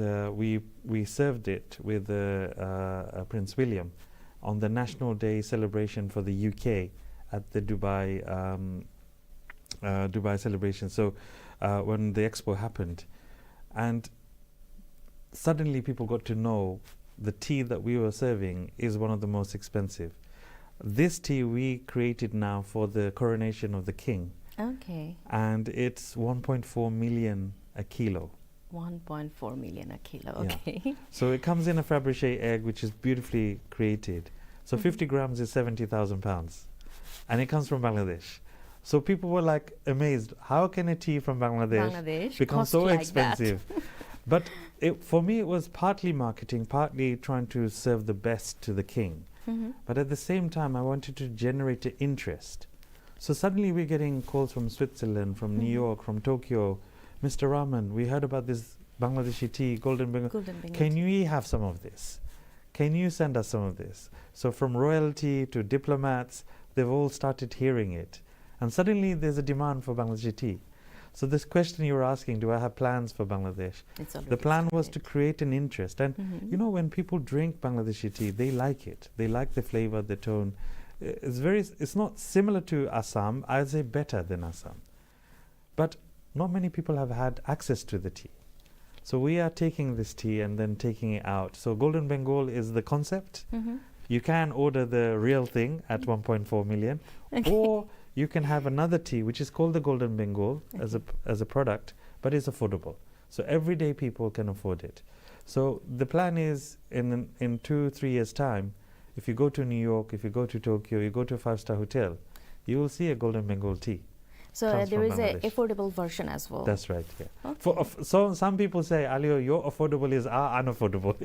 we served it with Prince William on the National Day celebration for the UK at the Dubai celebration. So when the expo happened, and suddenly people got to know the tea that we were serving is one of the most expensive. This tea we created now for the coronation of the king, Okay. and it's 1.4 million a kilo. 1.4 million a kilo. Yeah. Okay. So it comes in a Fabergé egg, which is beautifully created. So 50 grams is 70,000 pounds, and it comes from Bangladesh. So people were like amazed, how can a tea from Bangladesh become cost so like expensive? But for me it was partly marketing, partly trying to serve the best to the king. But at the same time I wanted to generate an interest. So suddenly we're getting calls from Switzerland, from New York, from Tokyo. Mr. Rahman, we heard about this Bangladeshi tea, Golden Bengal. Golden Bengal Can tea. we have some of this? Can you send us some of this? So from royalty to diplomats, they've all started hearing it. And suddenly there's a demand for Bangladeshi tea. So this question you were asking, do I have plans for Bangladesh? It's The plan was to started. create an interest. And when people drink Bangladeshi tea, they like it. They like the flavor, the tone. It's not similar to Assam. I'd say better than Assam. But not many people have had access to the tea. So we are taking this tea and then taking it out. So Golden Bengal is the concept. You can order the real thing at 1.4 million, or you can have another tea which is called the Golden Bengal as a product, but it's affordable. So everyday people can afford it. So the plan is in 2-3 years time, if you go to New York, if you go to Tokyo, you go to a 5-star hotel, you will see a Golden Bengal tea. So comes there from is an Bangladesh. affordable version as well. That's right, yeah. Okay. So some people say, Aliur, your affordable is our unaffordable,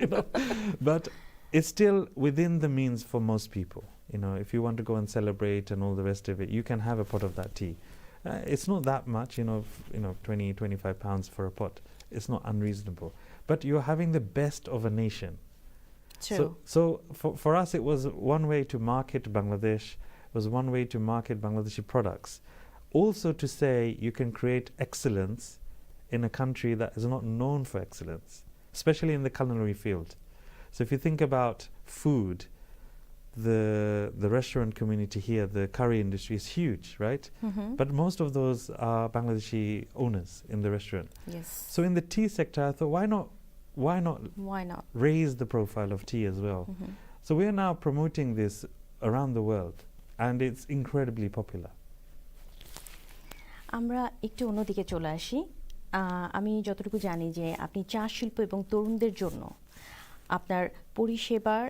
but it's still within the means for most people. If you want to go and celebrate and all the rest of it, you can have a pot of that tea. It's not that much, 20-25 pounds for a pot. It's not unreasonable. But you're having the best of a nation. True. So for us, it was one way to market Bangladesh. It was one way to market Bangladeshi products. Also to say you can create excellence in a country that is not known for excellence, especially in the culinary field. So if you think about food, the restaurant community here, the curry industry is huge, right? But most of those are Bangladeshi owners in the restaurant. Yes. So in the tea sector, I thought, why not why not Why not? raise the profile of tea as well? So we are now promoting this around the world, and it's incredibly popular. আমরা একটু অন্যদিকে চলে আসি। আমি যতটুকু জানি যে আপনি চা শিল্প এবং তরুণদের জন্য আপনার পরিষেবার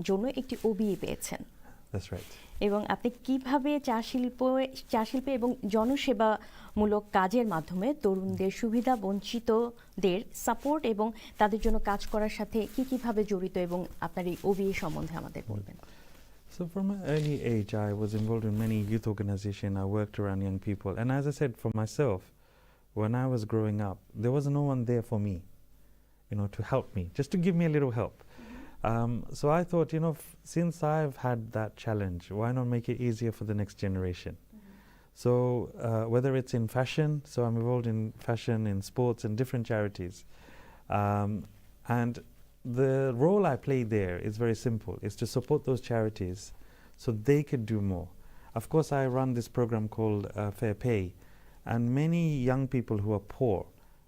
জন্য একটি ওবি পেয়েছেন। That's right. এবং আপনি কিভাবে চা শিল্পে এবং জনসেবামূলক কাজের মাধ্যমে তরুণদের সুবিধা বঞ্চিতদের সাপোর্ট এবং তাদের জন্য কাজ করার সাথে কিভাবে জড়িত এবং আপনার এই ওবি সম্বন্ধে আমাদের বলবেন। So from an early age, I was involved in many youth organizations. I worked around young people. And as I said, for myself, when I was growing up, there was no one there for me, to help me, just to give me a little help. So I thought, since I've had that challenge, why not make it easier for the next generation? So whether it's in fashion, so I'm involved in fashion, in sports, and different charities. And the role I play there is very simple. It's to support those charities so they could do more. Of course, I run this program called Fair Pay, and many young people who are poor,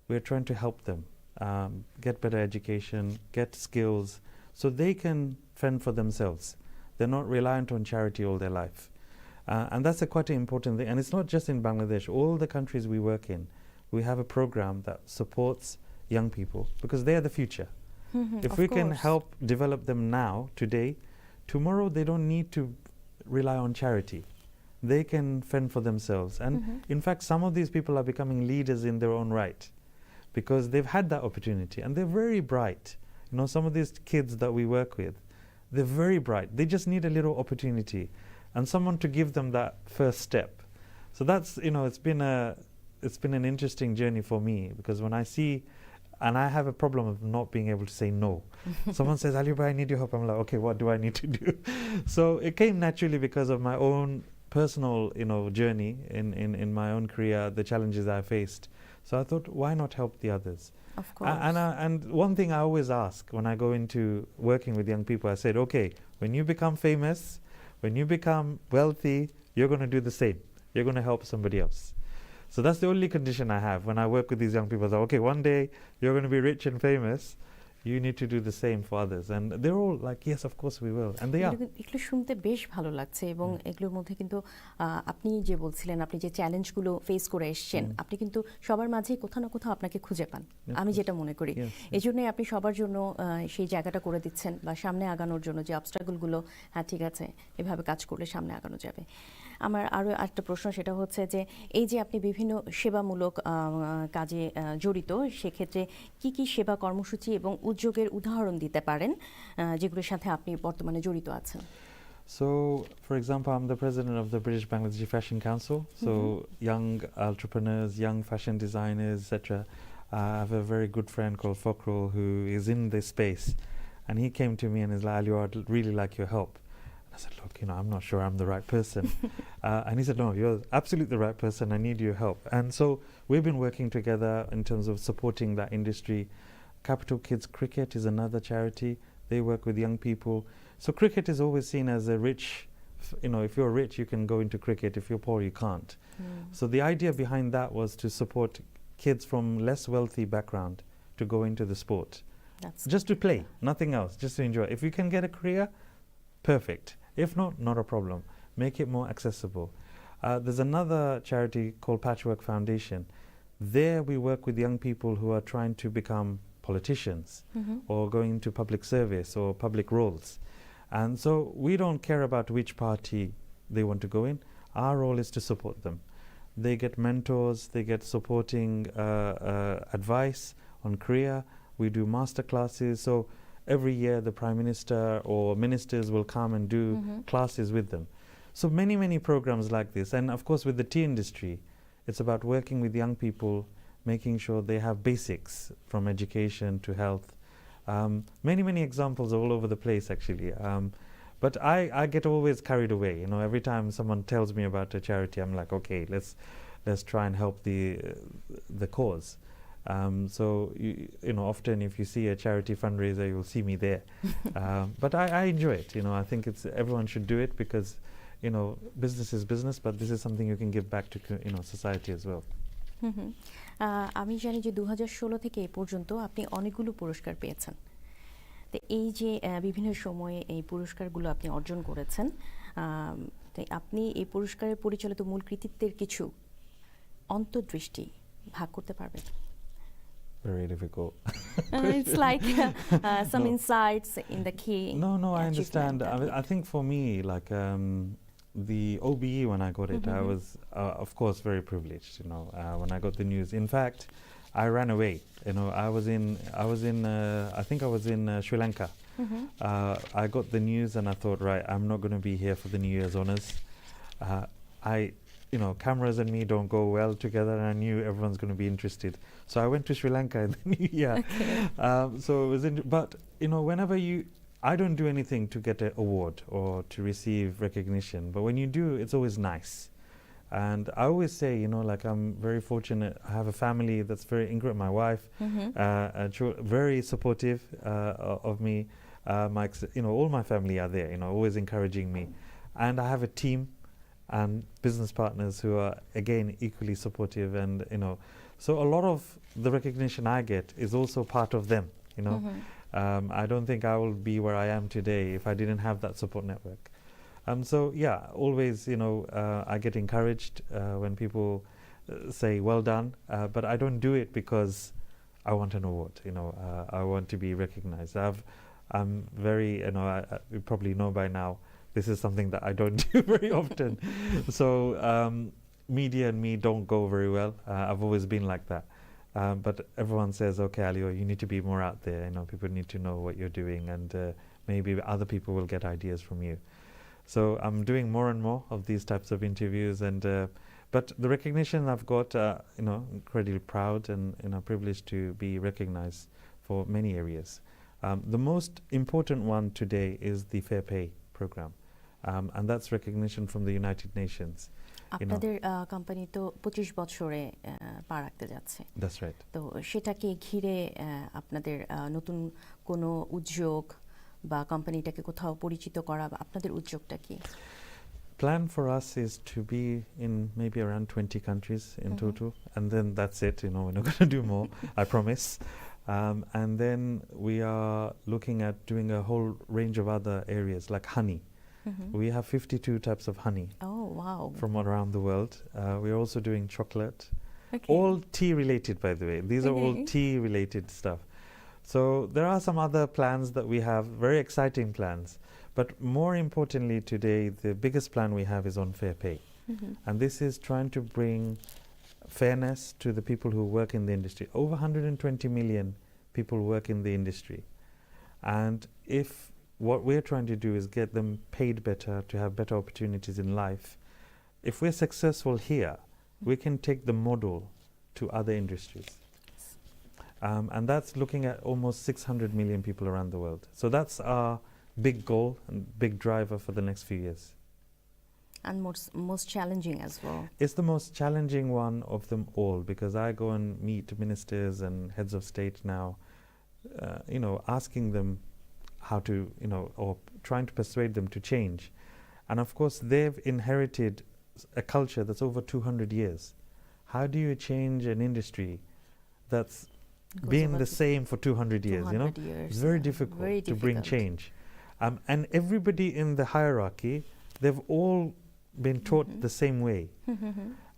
we're trying to help them get better education, get skills, so they can fend for themselves. They're not reliant on charity all their life. And that's quite an important thing. And it's not just in Bangladesh. All the countries we work in, we have a program that supports young people because they are the future. If we can help develop them now, today, tomorrow they don't need to rely on charity. They can fend for themselves. And in fact, some of these people are becoming leaders in their own right because they've had that opportunity and they're very bright. Some of these kids that we work with, they're very bright. They just need a little opportunity and someone to give them that first step. So that's, it's been an interesting journey for me because when I see, and I have a problem of not being able to say no. Someone says, Aliur, I need your help. I'm like, okay, what do I need to do? So it came naturally because of my own personal, journey in my own career, the challenges I faced. So I thought, why not help the others? Of course. And one thing I always ask when I go into working with young people, I said, okay, when you become famous, when you become wealthy, you're going to do the same. You're going to help somebody else. So that's the only condition I have when I work with these young people. I say, okay, one day you're going to be rich and famous. You need to do the same for others. And they're all like, yes, of course we will. And they are. এগুলো শুনতে বেশ ভালো লাগছে এবং এগুলোর মধ্যে কিন্তু আপনি যে বলছিলেন আপনি যে চ্যালেঞ্জগুলো ফেস করে এসেছেন আপনি কিন্তু সবার মাঝে কোথাও না কোথাও আপনাকে খুঁজে পান আমি যেটা মনে করি এই জন্যই আপনি সবার জন্য সেই জায়গাটা করে দিচ্ছেন বা সামনে আগানোর জন্য যে অবস্ট্রাগলগুলো হ্যাঁ ঠিক আছে এভাবে কাজ করলে সামনে আগানো যাবে আমার আরও একটা প্রশ্ন সেটা হচ্ছে যে এই যে আপনি বিভিন্ন সেবামূলক কাজে জড়িত সেক্ষেত্রে কি সেবা কর্মসূচি এবং উদ্যোগের উদাহরণ দিতে পারেন যেগুলোর সাথে আপনি বর্তমানে জড়িত আছেন So, for example, I'm the president of the British Bangladeshi Fashion Council. So, young entrepreneurs, young fashion designers, etc. I have a very good friend called Fakrul who is in this space. And he came to me and is like, Aliur, I'd really like your help. I said, look, I'm not sure I'm the right person. And he said, no, you're absolutely the right person. I need your help. And so we've been working together in terms of supporting that industry. Capital Kids Cricket is another charity. They work with young people. So cricket is always seen as a rich, if you're rich, you can go into cricket. If you're poor, you can't. So the idea behind that was to support kids from less wealthy background to go into the sport. Just to play, nothing else, just to enjoy. If you can get a career, perfect. If not a problem. Make it more accessible. There's another charity called Patchwork Foundation. There we work with young people who are trying to become politicians or going into public service or public roles. And so we don't care about which party they want to go in. Our role is to support them. They get mentors, they get supporting advice on career. We do master classes. So every year the Prime Minister or ministers will come and do classes with them. So many programs like this. And of course with the tea industry, it's about working with young people, making sure they have basics from education to health. Many examples all over the place actually. But I get always carried away. Every time someone tells me about a charity, I'm like, okay, let's try and help the cause. So often if you see a charity fundraiser, you'll see me there. But I enjoy it. I think everyone should do it because business is business, but this is something you can give back to society as well. হুম হুম। আমি জানি যে 2016 থেকে এ পর্যন্ত আপনি অনেকগুলো পুরস্কার পেয়েছেন। তো এই যে বিভিন্ন সময়ে এই পুরস্কারগুলো আপনি অর্জন করেছেন, তো আপনি এই পুরস্কারের পরিচালিত মূল কৃতিত্বের কিছু অন্তর্দৃষ্টি ভাগ করতে পারবেন? Very difficult. It's like some No. insights in the key No, I achievement understand. that you I think for me, like the OBE, when I got it, I was, of course, very privileged. When I got the news. In fact, I ran away. I think I was in Sri Lanka. I got the news and I thought, right, I'm not going to be here for the New Year's honors. Cameras and me don't go well together, and I knew everyone's going to be interested. So I went to Sri Lanka in the new year. Okay. So it was, but whenever I don't do anything to get an award or to receive recognition, but when you do, it's always nice. And I always say, like I'm very fortunate. I have a family that's very my wife, very supportive of me. All my family are there, always encouraging me. And I have a team and business partners who are, again, equally supportive. And, so a lot of the recognition I get is also part of them, I don't think I will be where I am today if I didn't have that support network. So yeah, always, I get encouraged when people say, well done, but I don't do it because I want an award, I want to be recognized. I'm very, you probably know by now, this is something that I don't do very often. So media and me don't go very well. I've always been like that. But everyone says, okay, Aliur, you need to be more out there. People need to know what you're doing, and maybe other people will get ideas from you. So I'm doing more and more of these types of interviews, and but the recognition I've got, incredibly proud and privileged to be recognized for many areas. The most important one today is the Fair Pay program, and that's recognition from the United Nations. আপনাদের company তো 25 বছরে পা রাখতে যাচ্ছে। That's right. তো সেটাকে ঘিরে আপনাদের নতুন কোনো উদ্যোগ বা কোম্পানিটাকে কোথাও পরিচিত করা, আপনাদের উদ্যোগটা কি? Plan for us is to be in maybe around 20 countries in total, and then that's it. We're not going to do more, I promise. And then we are looking at doing a whole range of other areas like honey. We have 52 types of honey. Oh, wow. From around the world. We're also doing chocolate. Okay. All tea related, by the way. These are all tea related stuff. So there are some other plans that we have, very exciting plans. But more importantly today, the biggest plan we have is on fair pay. And this is trying to bring fairness to the people who work in the industry. Over 120 million people work in the industry. And if what we're trying to do is get them paid better, to have better opportunities in life, if we're successful here, we can take the model to other industries. And that's looking at almost 600 million people around the world. So that's our big goal and big driver for the next few years. And most challenging as well. It's the most challenging one of them all, because I go and meet ministers and heads of state now, asking them how to, or trying to persuade them to change. And of course, they've inherited a culture that's over 200 years. How do you change an industry that's been the same for 200 years? 200 years, it's very difficult very to bring change. And everybody in the hierarchy, they've all been taught the same way.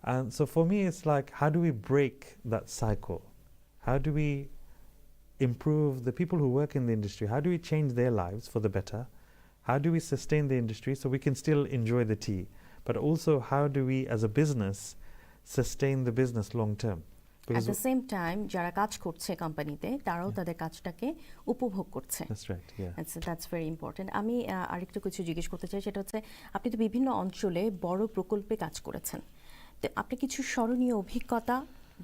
And so for me, it's like, how do we break that cycle? How do we improve the people who work in the industry? How do we change their lives for the better? How do we sustain the industry so we can still enjoy the tea? But also, how do we as a business sustain the business long term? At the same time, যারা কাজ করছে কোম্পানিতে, তারাও তাদের কাজটাকে উপভোগ করছে। That's right, yeah. That's very important. আমি আরেকটু কিছু জিজ্ঞেস করতে চাই, সেটা হচ্ছে আপনি তো বিভিন্ন অঞ্চলে বড় প্রকল্পে কাজ করেছেন। তো আপনি কিছু স্মরণীয় অভিজ্ঞতা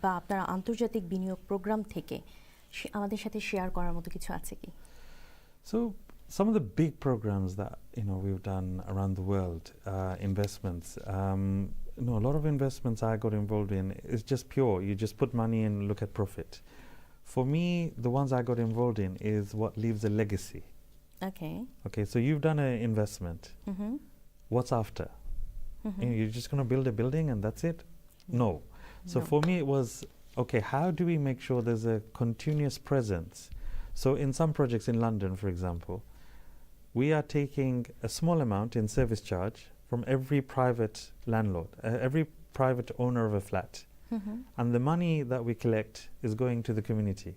বা আপনার আন্তর্জাতিক বিনিয়োগ প্রোগ্রাম থেকে আমাদের সাথে শেয়ার করার মতো কিছু আছে কি? So some of the big programs that we've done around the world, investments. A lot of investments I got involved in is just pure. You just put money and look at profit. For me, the ones I got involved in is what leaves a legacy. Okay, so you've done an investment. What's after? You're just going to build a building and that's it? No. So No. for me, it was okay, how do we make sure there's a continuous presence? So in some projects in London, for example, we are taking a small amount in service charge from every private landlord, every private owner of a flat. And the money that we collect is going to the community.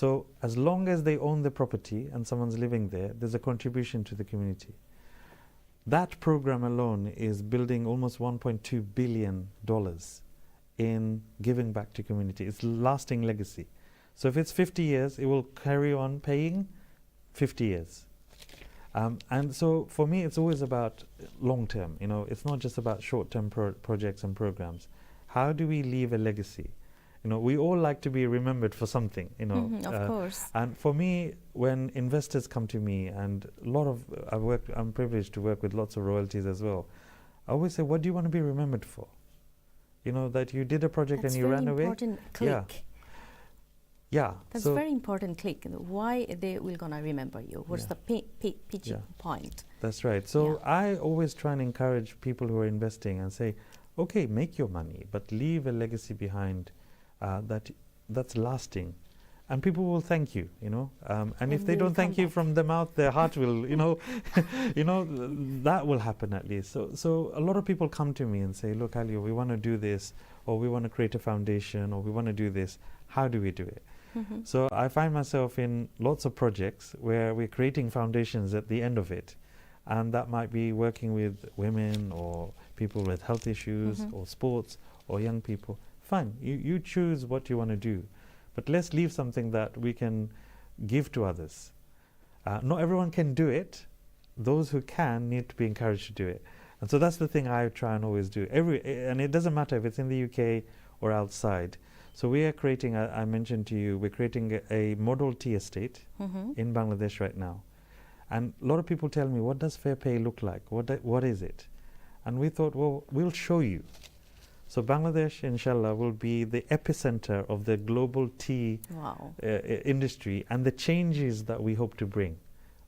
So as long as they own the property and someone's living there, there's a contribution to the community. That program alone is building almost $1.2 billion in giving back to community. It's lasting legacy. So if it's 50 years, it will carry on paying 50 years. And so for me, it's always about long term. You know, it's not just about short term projects and programs. How do we leave a legacy? You know, we all like to be remembered for something, you know. Of course. And for me, when investors come to me, and a lot of, I'm privileged to work with lots of royalties as well, I always say, what do you want to be remembered for? You know, that you did a project That's and you ran away? very important click. Yeah. That's so very important click. Why they will gonna remember you? What's Yeah. the pitching point? That's right. So I always try and encourage people who are investing and say, okay, make your money, but leave a legacy behind that's lasting. And people will thank you, you know. And if they they will don't thank come you back. from the mouth, their heart will, you know, that will happen at least. So a lot of people come to me and say, look, Aliur, we want to do this, or we want to create a foundation, or we want to do this. How do we do it? So I find myself in lots of projects where we're creating foundations at the end of it. And that might be working with women or people with health issues or sports or young people. Fine, you choose what you want to do. But let's leave something that we can give to others. Not everyone can do it. Those who can need to be encouraged to do it. And so that's the thing I try and always do. And it doesn't matter if it's in the UK or outside. So we are creating, I mentioned to you, we're creating a model tea estate in Bangladesh right now. And a lot of people tell me, what does fair pay look like? What is it? And we thought, well, we'll show you. So Bangladesh, inshallah, will be the epicenter of the global tea industry, and the changes that we hope to bring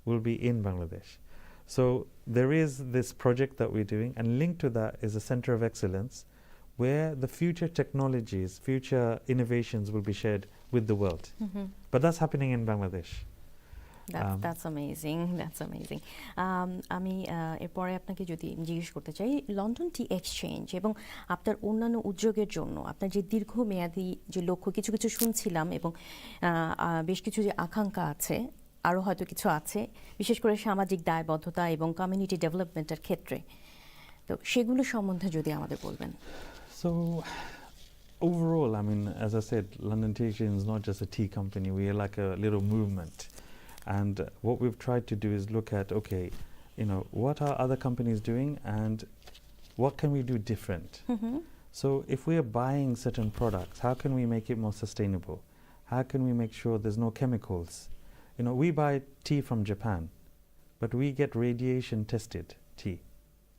will be in Bangladesh. So there is this project that we're doing, and linked to that is a center of excellence where the future technologies, future innovations will be shared with the world. But that's happening in Bangladesh. That's amazing. That's amazing. আমি এরপরে আপনাকে যদি জিজ্ঞেস করতে চাই, London টি exchange এবং আপনার অন্যান্য উদ্যোগের জন্য আপনার যে দীর্ঘমেয়াদী যে লক্ষ্য, কিছু কিছু শুনছিলাম, এবং বেশ কিছু যে আকাঙ্ক্ষা আছে, আরও হয়তো কিছু আছে, বিশেষ করে সামাজিক দায়বদ্ধতা এবং কমিউনিটি ডেভেলপমেন্টের ক্ষেত্রে, তো সেগুলো সম্বন্ধে যদি আমাদের বলবেন। So overall, I mean, as I said, London Tea Exchange is not just a tea company. We are like a little movement. And what we've tried to do is look at, okay, you know, what are other companies doing and what can we do different? So if we are buying certain products, how can we make it more sustainable? How can we make sure there's no chemicals? You know, we buy tea from Japan, but we get radiation tested tea.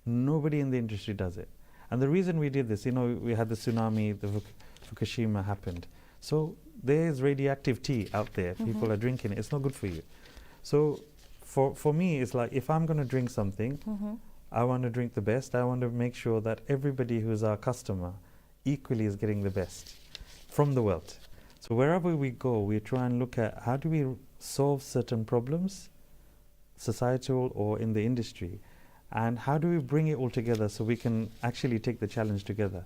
Nobody in the industry does it. And the reason we did this, you know, we had the tsunami, the Fukushima happened. So there's radioactive tea out there. People are drinking it. It's not good for you. So for me, it's like, if I'm going to drink something, I want to drink the best. I want to make sure that everybody who's our customer equally is getting the best from the world. So wherever we go, we try and look at how do we solve certain problems, societal or in the industry, and how do we bring it all together so we can actually take the challenge together.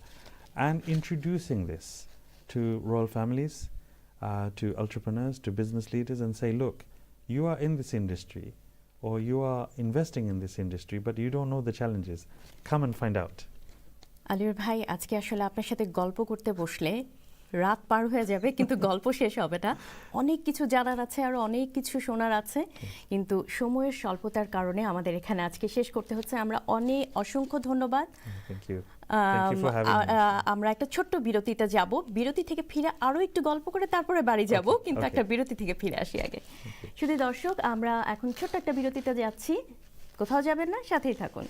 And introducing this to royal families, to entrepreneurs, to business leaders, and say, look, you are in this industry or you are investing in this industry, but you don't know the challenges. Come and find out. আলিউর ভাই, আজকে আসলে আপনার সাথে গল্প করতে বসলে রাত পার হয়ে যাবে, কিন্তু গল্প শেষ হবে না। অনেক কিছু জানার আছে, আরও অনেক কিছু শোনার আছে, কিন্তু সময়ের স্বল্পতার কারণে আমাদের এখানে আজকে শেষ করতে হচ্ছে। আমরা অসংখ্য ধন্যবাদ। Thank you. Thank you for having me. আমরা একটা ছোট্ট বিরতিতে যাব, বিরতি থেকে ফিরে আরও একটু গল্প করে তারপরে বাড়ি যাব, কিন্তু একটা বিরতি থেকে ফিরে আসি আগে। শুধু দর্শক, আমরা এখন ছোট্ট একটা বিরতিতে যাচ্ছি, কোথাও যাবেন না, সাথেই থাকুন।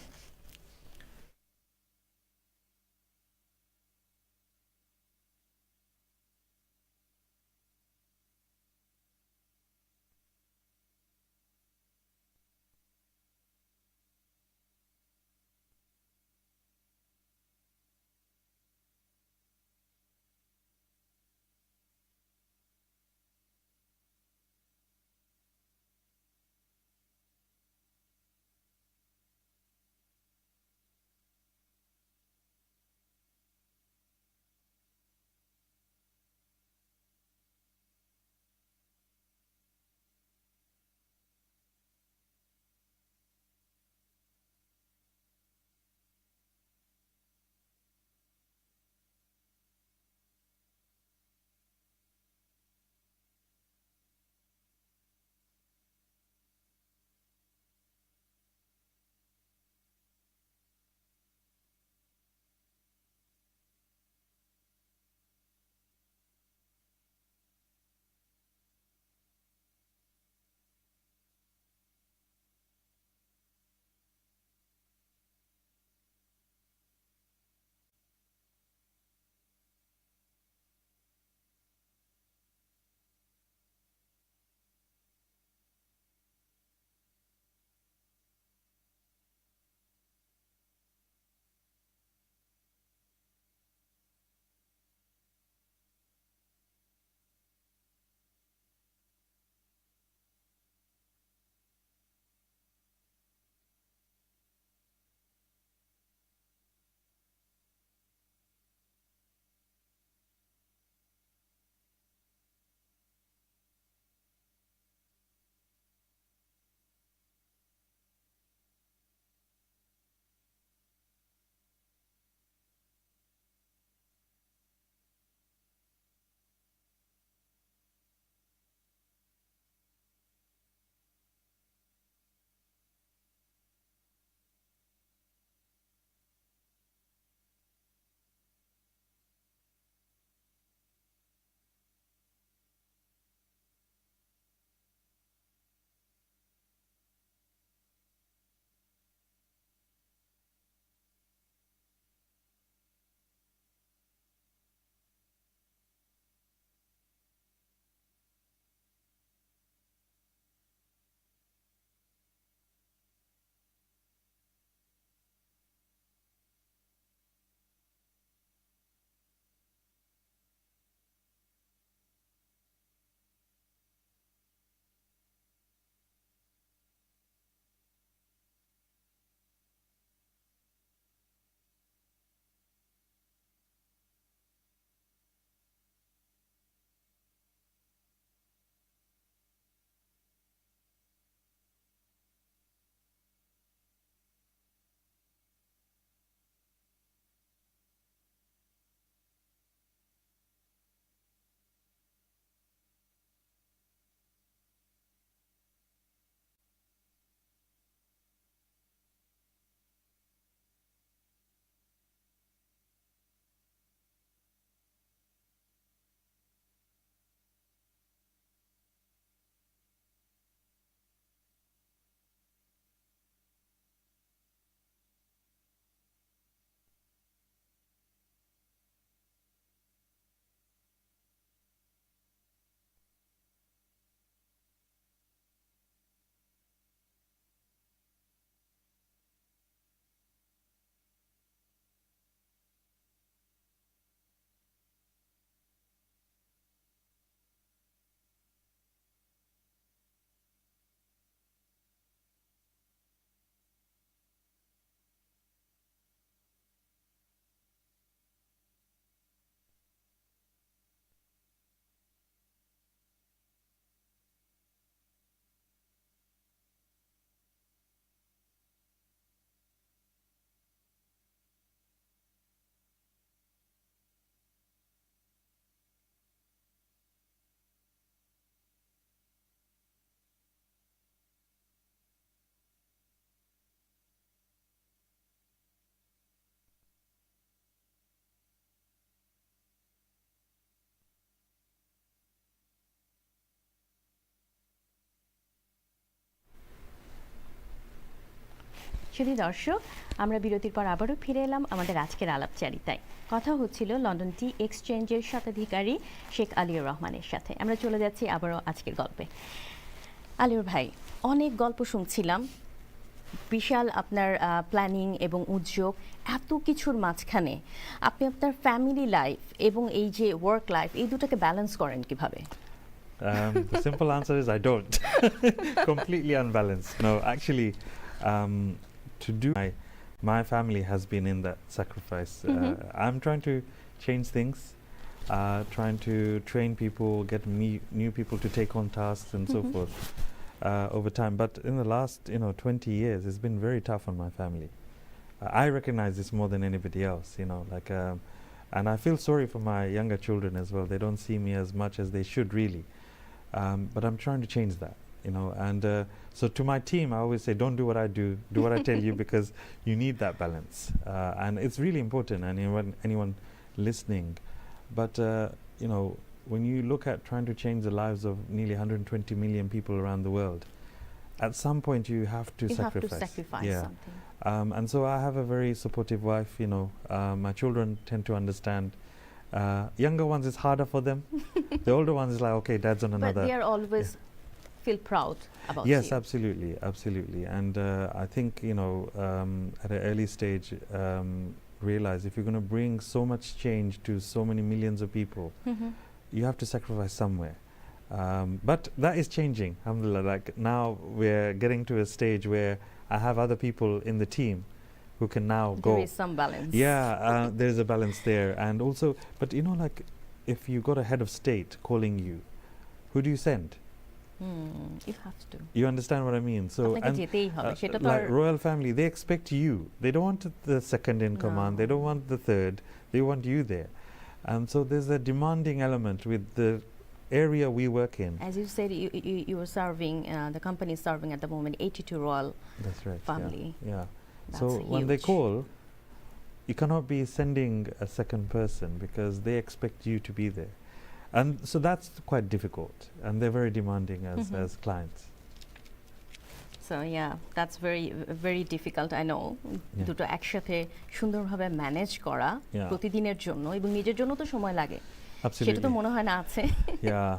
শুধু দর্শক, আমরা বিরতির পর আবারও ফিরে এলাম আমাদের আজকের আলাপচারিতায়। কথা হচ্ছিল লন্ডন টি এক্সচেঞ্জের স্বত্বাধিকারী শেখ আলিউর রহমানের সাথে। আমরা চলে যাচ্ছি আবারও আজকের গল্পে। আলিউর ভাই, অনেক গল্প শুনছিলাম, বিশাল আপনার প্ল্যানিং এবং উদ্যোগ, এত কিছুর মাঝখানে আপনি আপনার ফ্যামিলি লাইফ এবং এই যে ওয়ার্ক লাইফ, এই দুটাকে ব্যালেন্স করেন কিভাবে? The simple answer is I don't. Completely unbalanced. No, actually, to do my family has been in that sacrifice. I'm trying to change things, trying to train people, get new people to take on tasks and so forth over time. But in the last 20 years, it's been very tough on my family. I recognize this more than anybody else. And I feel sorry for my younger children as well. They don't see me as much as they should really. But I'm trying to change that, and so to my team I always say, don't do what I do what I tell you, because you need that balance, and it's really important, and anyone listening. But when you look at trying to change the lives of nearly 120 million people around the world, at some point you have to sacrifice. Something. And so I have a very supportive wife. My children tend to understand. Younger ones, it's harder for them. The older ones is like, okay, dad's on another. But they are always feel proud about you. Yes, absolutely. And I think at an early stage, realize if you're going to bring so much change to so many millions of people, you have to sacrifice somewhere. But that is changing. Alhamdulillah. Like now, we're getting to a stage where I have other people in the team who can now go. There is some balance. Yeah, there's a balance there. And also, but like if you got a head of state calling you, who do you send? You have to. You understand what I mean? So, like royal family, they expect you. They don't want the second in command. They don't want the third. They want you there. And so there's a demanding element with the area we work in. As you said, you are serving, the company is serving at the moment 82 royal That's right, family. Yeah. That's So when they huge. call, you cannot be sending a second person because they expect you to be there. And so that's quite difficult, and they're very demanding as clients. So yeah, that's very very difficult, I know. দুটো একসাথে সুন্দরভাবে manage করা প্রতিদিনের জন্য এবং নিজের জন্য তো সময় লাগে। Absolutely. সেটা তো মনে হয় না আছে। Yeah.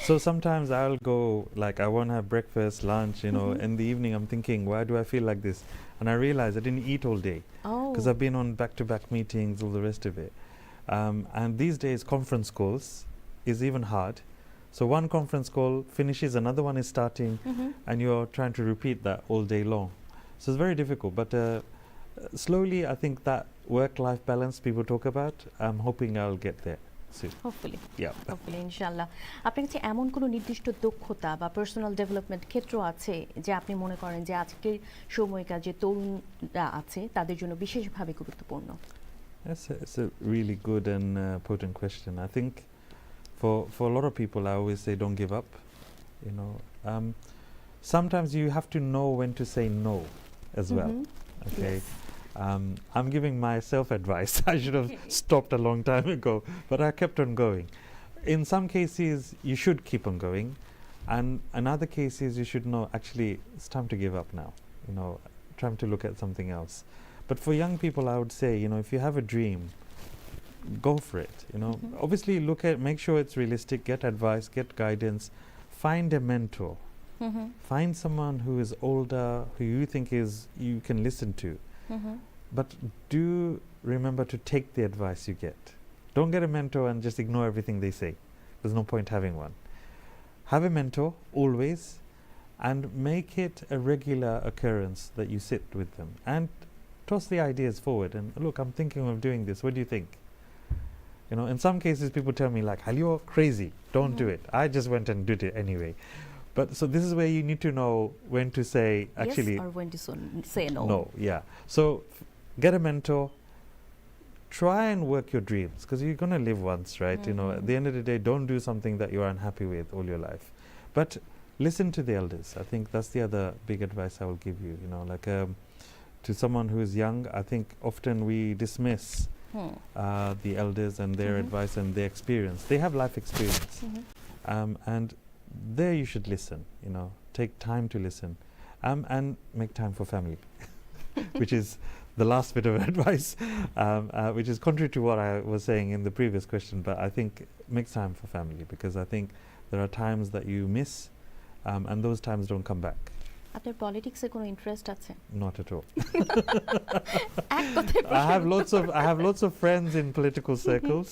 So sometimes I'll go, like I want to have breakfast, lunch, in the evening I'm thinking, why do I feel like this? And I realize I didn't eat all day because I've been on back-to-back meetings, all the rest of it. And these days conference calls is even hard. So one conference call finishes, another one is starting, and you're trying to repeat that all day long. So it's very difficult. But slowly, I think that work-life balance people talk about, I'm hoping I'll get there soon. Hopefully. Yeah. Hopefully, ইনশাআল্লাহ। আপনার কাছে এমন কোনো নির্দিষ্ট দক্ষতা বা personal development ক্ষেত্র আছে যে আপনি মনে করেন যে আজকের সময়কার যে তরুণরা আছে তাদের জন্য বিশেষভাবে গুরুত্বপূর্ণ? It's a really good and potent question. I think for a lot of people, I always say don't give up. Sometimes you have to know when to say no as well. Okay. Yes. I'm giving myself advice. I should have stopped a long time ago, but I kept on going. In some cases, you should keep on going, and in other cases, you should know actually it's time to give up now. Time to look at something else. But for young people, I would say, if you have a dream, go for it. Obviously, make sure it's realistic. Get advice, get guidance, find a mentor, find someone who is older, who you think you can listen to. But do remember to take the advice you get. Don't get a mentor and just ignore everything they say. There's no point having one. Have a mentor always, and make it a regular occurrence that you sit with them and toss the ideas forward. And look, I'm thinking of doing this. What do you think? In some cases, people tell me like, "You're crazy. Don't do it." I just went and did it anyway. But so this is where you need to know when to say actually yes or when to say no. No, yeah. So get a mentor. Try and work your dreams, because you're going to live once, right? At the end of the day, don't do something that you're unhappy with all your life. But listen to the elders. I think that's the other big advice I will give you. To someone who is young, I think often we dismiss the elders and their advice and their experience. They have life experience, and there you should listen. Take time to listen, and make time for family. which is the last bit of advice, which is contrary to what I was saying in the previous question. But I think make time for family, because I think there are times that you miss, and those times don't come back. আপনার পলিটিক্সে কোনো interest আছে? Not at all. এক কথায় I have lots of friends in political circles,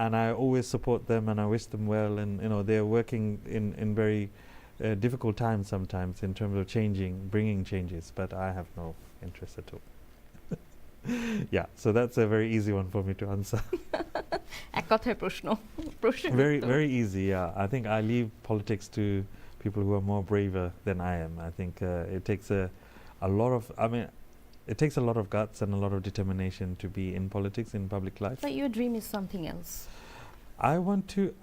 and I always support them and I wish them well. And they're working in very difficult times sometimes in terms of bringing changes. But I have no interest at all. Yeah, so that's a very easy one for me to answer. এক কথায় প্রশ্ন Very easy. Yeah, I think I leave politics to people who are more braver than I am. I think it takes it takes a lot of guts and a lot of determination to be in politics, in public life. But your dream is something else.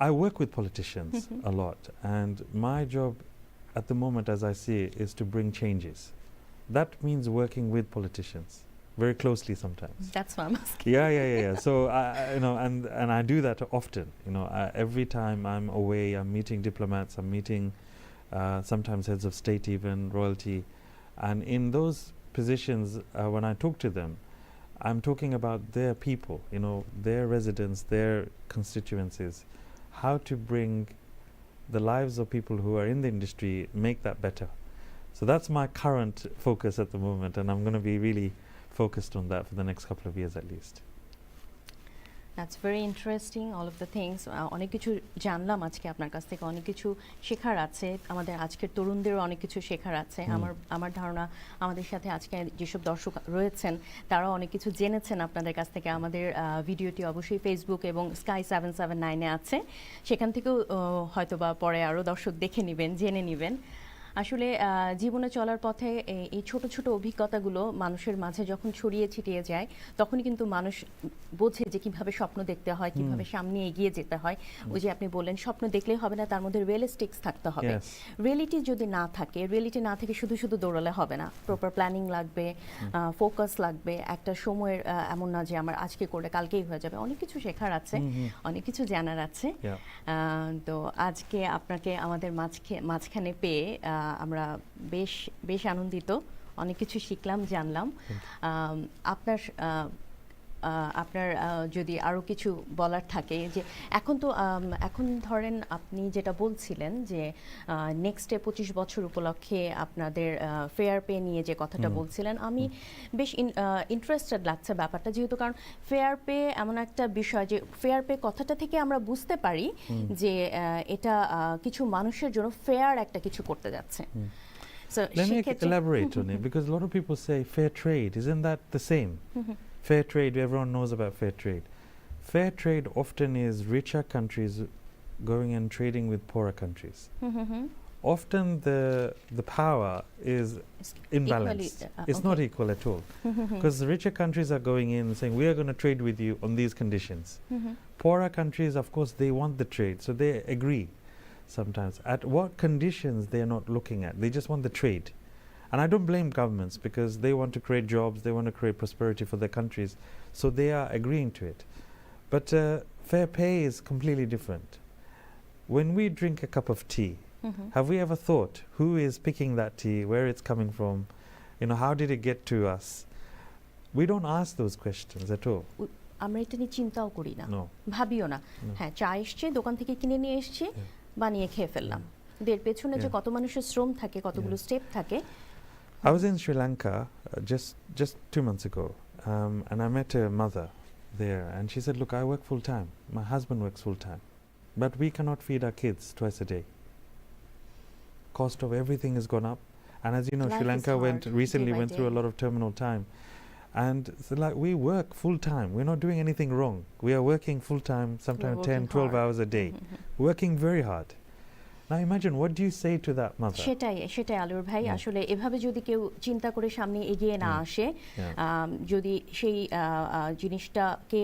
I work with politicians a lot, and my job at the moment, as I see it, is to bring changes. That means working with politicians very closely sometimes. That's why I'm asking. Yeah. So and I do that often. Every time I'm away, I'm meeting diplomats, I'm meeting sometimes heads of state, even royalty, and in those positions, when I talk to them, I'm talking about their people, their residents, their constituencies, how to bring the lives of people who are in the industry, make that better. So that's my current focus at the moment, and I'm going to be really focused on that for the next couple of years at least. That's very interesting, all of the things. অনেক কিছু জানলাম আজকে আপনার কাছ থেকে, অনেক কিছু শেখার আছে, আমাদের আজকের তরুণদেরও অনেক কিছু শেখার আছে। আমার ধারণা আমাদের সাথে আজকে যেসব দর্শক রয়েছেন তারাও অনেক কিছু জেনেছেন আপনাদের কাছ থেকে। আমাদের ভিডিওটি অবশ্যই ফেসবুক এবং Sky 779-এ আছে, সেখান থেকেও হয়তোবা পরে আরও দর্শক দেখে নেবেন, জেনে নেবেন। আসলে জীবনে চলার পথে এই ছোট ছোট অভিজ্ঞতাগুলো মানুষের মাঝে যখন ছড়িয়ে ছিটিয়ে যায়, তখনই কিন্তু মানুষ বোঝে যে কিভাবে স্বপ্ন দেখতে হয়, কিভাবে সামনে এগিয়ে যেতে হয়। ওই যে আপনি বললেন, স্বপ্ন দেখলেই হবে না, তার মধ্যে রিয়েলিস্টিক্স থাকতে হবে। রিয়েলিটি যদি না থাকে, শুধু শুধু দৌড়ালে হবে না। প্রপার প্ল্যানিং লাগবে, ফোকাস লাগবে। একটা সময়ের এমন না যে আমার আজকে করলে কালকেই হয়ে যাবে। অনেক কিছু শেখার আছে, অনেক কিছু জানার আছে। তো আজকে আপনাকে আমাদের মাঝখানে পেয়ে আমরা বেশ আনন্দিত, অনেক কিছু শিখলাম, জানলাম। আপনার যদি আরও কিছু বলার থাকে, যে এখন ধরেন আপনি যেটা বলছিলেন যে নেক্সটে 25 বছর উপলক্ষে আপনাদের ফেয়ার পে নিয়ে যে কথাটা বলছিলেন, আমি বেশ ইন্টারেস্টেড লাগছে ব্যাপারটা, যেহেতু কারণ ফেয়ার পে এমন একটা বিষয় যে ফেয়ার পে কথাটা থেকে আমরা বুঝতে পারি যে এটা কিছু মানুষের জন্য ফেয়ার একটা কিছু করতে যাচ্ছে। So let me elaborate on it, because a lot of people say fair trade, isn't that the same? Fair trade, everyone knows about fair trade. Fair trade often is richer countries going and trading with poorer countries. Often the power is imbalanced. It's not equal at all. Because the richer countries are going in and saying, we are going to trade with you on these conditions. Poorer countries, of course, they want the trade, so they agree sometimes. At what conditions they are not looking at. They just want the trade. And I don't blame governments, because they want to create jobs, they want to create prosperity for their countries, so they are agreeing to it. But fair pay is completely different. When we drink a cup of tea, have we ever thought who is picking that tea, where it's coming from, how did it get to us? We don't ask those questions at all. আমরা এটা নিয়ে চিন্তাও করি না, ভাবিও না। হ্যাঁ, চা এসছে, দোকান থেকে কিনে নিয়ে এসছি, বানিয়ে খেয়ে ফেললাম। এর পেছনে যে কত মানুষের শ্রম থাকে, কতগুলো স্টেপ থাকে। I was in Sri Lanka just 2 months ago, and I met a mother there, and she said, look, I work full time, my husband works full time, but we cannot feed our kids twice a day. Cost of everything has gone up, and as you know, Sri Lanka recently went through a lot of terminal time, and so we work full time, we're not doing anything wrong, we are working full time, sometimes 10-12 hours a day, working very hard. Now imagine, what do you say to that mother? সেটাই আলুর ভাই, আসলে এভাবে যদি কেউ চিন্তা করে সামনে এগিয়ে না আসে, যদি সেই জিনিসটাকে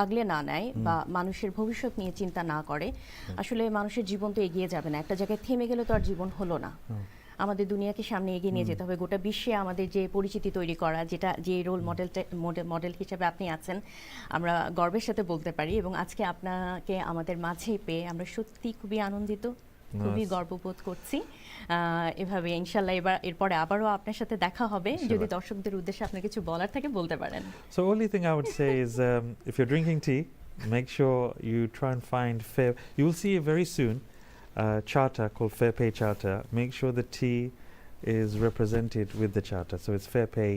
আগলে না নেয় বা মানুষের ভবিষ্যৎ নিয়ে চিন্তা না করে, আসলে মানুষের জীবন তো এগিয়ে যাবে না। একটা জায়গায় থেমে গেলে তো আর জীবন হলো না। আমাদের দুনিয়াকে সামনে এগিয়ে নিয়ে যেতে হবে। গোটা বিশ্বে আমাদের যে পরিচিতি তৈরি করা, যে রোল মডেল হিসেবে আপনি আছেন, আমরা গর্বের সাথে বলতে পারি। এবং আজকে আপনাকে আমাদের মাঝে পেয়ে আমরা সত্যি খুবই আনন্দিত, খুবই it's- গর্ববোধ করছি এভাবে ইনশাল্লাহ এরপরে আবারও আপনার সাথে দেখা হবে যদি ইনশাল্লাহ। দর্শকদের উদ্দেশ্যে আপনার কিছু বলার থাকে বলতে পারেন So only thing I would say is if you're drinking tea, make sure you try and find fair. You will see very soon charter called Fair Pay Charter. Make sure the tea is represented with the charter. So it's Fair Pay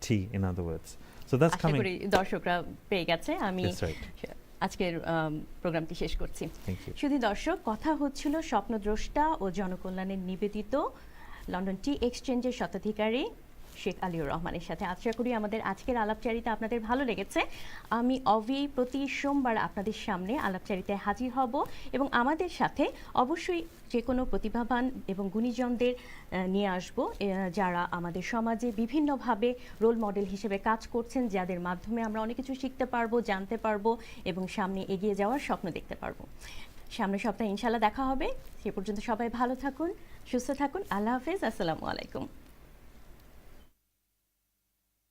Tea, in other words. So that's Asha coming. করি দর্শকরা পেয়ে গেছে আমি That's right. আজকের প্রোগ্রামটি শেষ করছি Thank you. শুধু দর্শক কথা হচ্ছিল স্বপ্নদ্রষ্টা ও জনকল্যাণের নিবেদিত লন্ডন টি এক্সচেঞ্জের স্বত্বাধিকারী শেখ আলিউর রহমানের সাথে। আশা করি আমাদের আজকের আলাপচারিতা আপনাদের ভালো লেগেছে। আমি অভি প্রতি সোমবার আপনাদের সামনে আলাপচারিতায় হাজির হব এবং আমাদের সাথে অবশ্যই যে কোনো প্রতিভাবান এবং গুণীজনদের নিয়ে আসব যারা আমাদের সমাজে বিভিন্নভাবে রোল মডেল হিসেবে কাজ করছেন, যাদের মাধ্যমে আমরা অনেক কিছু শিখতে পারবো, জানতে পারবো এবং সামনে এগিয়ে যাওয়ার স্বপ্ন দেখতে পারবো। সামনের সপ্তাহে ইনশাল্লাহ দেখা হবে। সে পর্যন্ত সবাই ভালো থাকুন, সুস্থ থাকুন। আল্লাহ হাফেজ, আসসালামু আলাইকুম।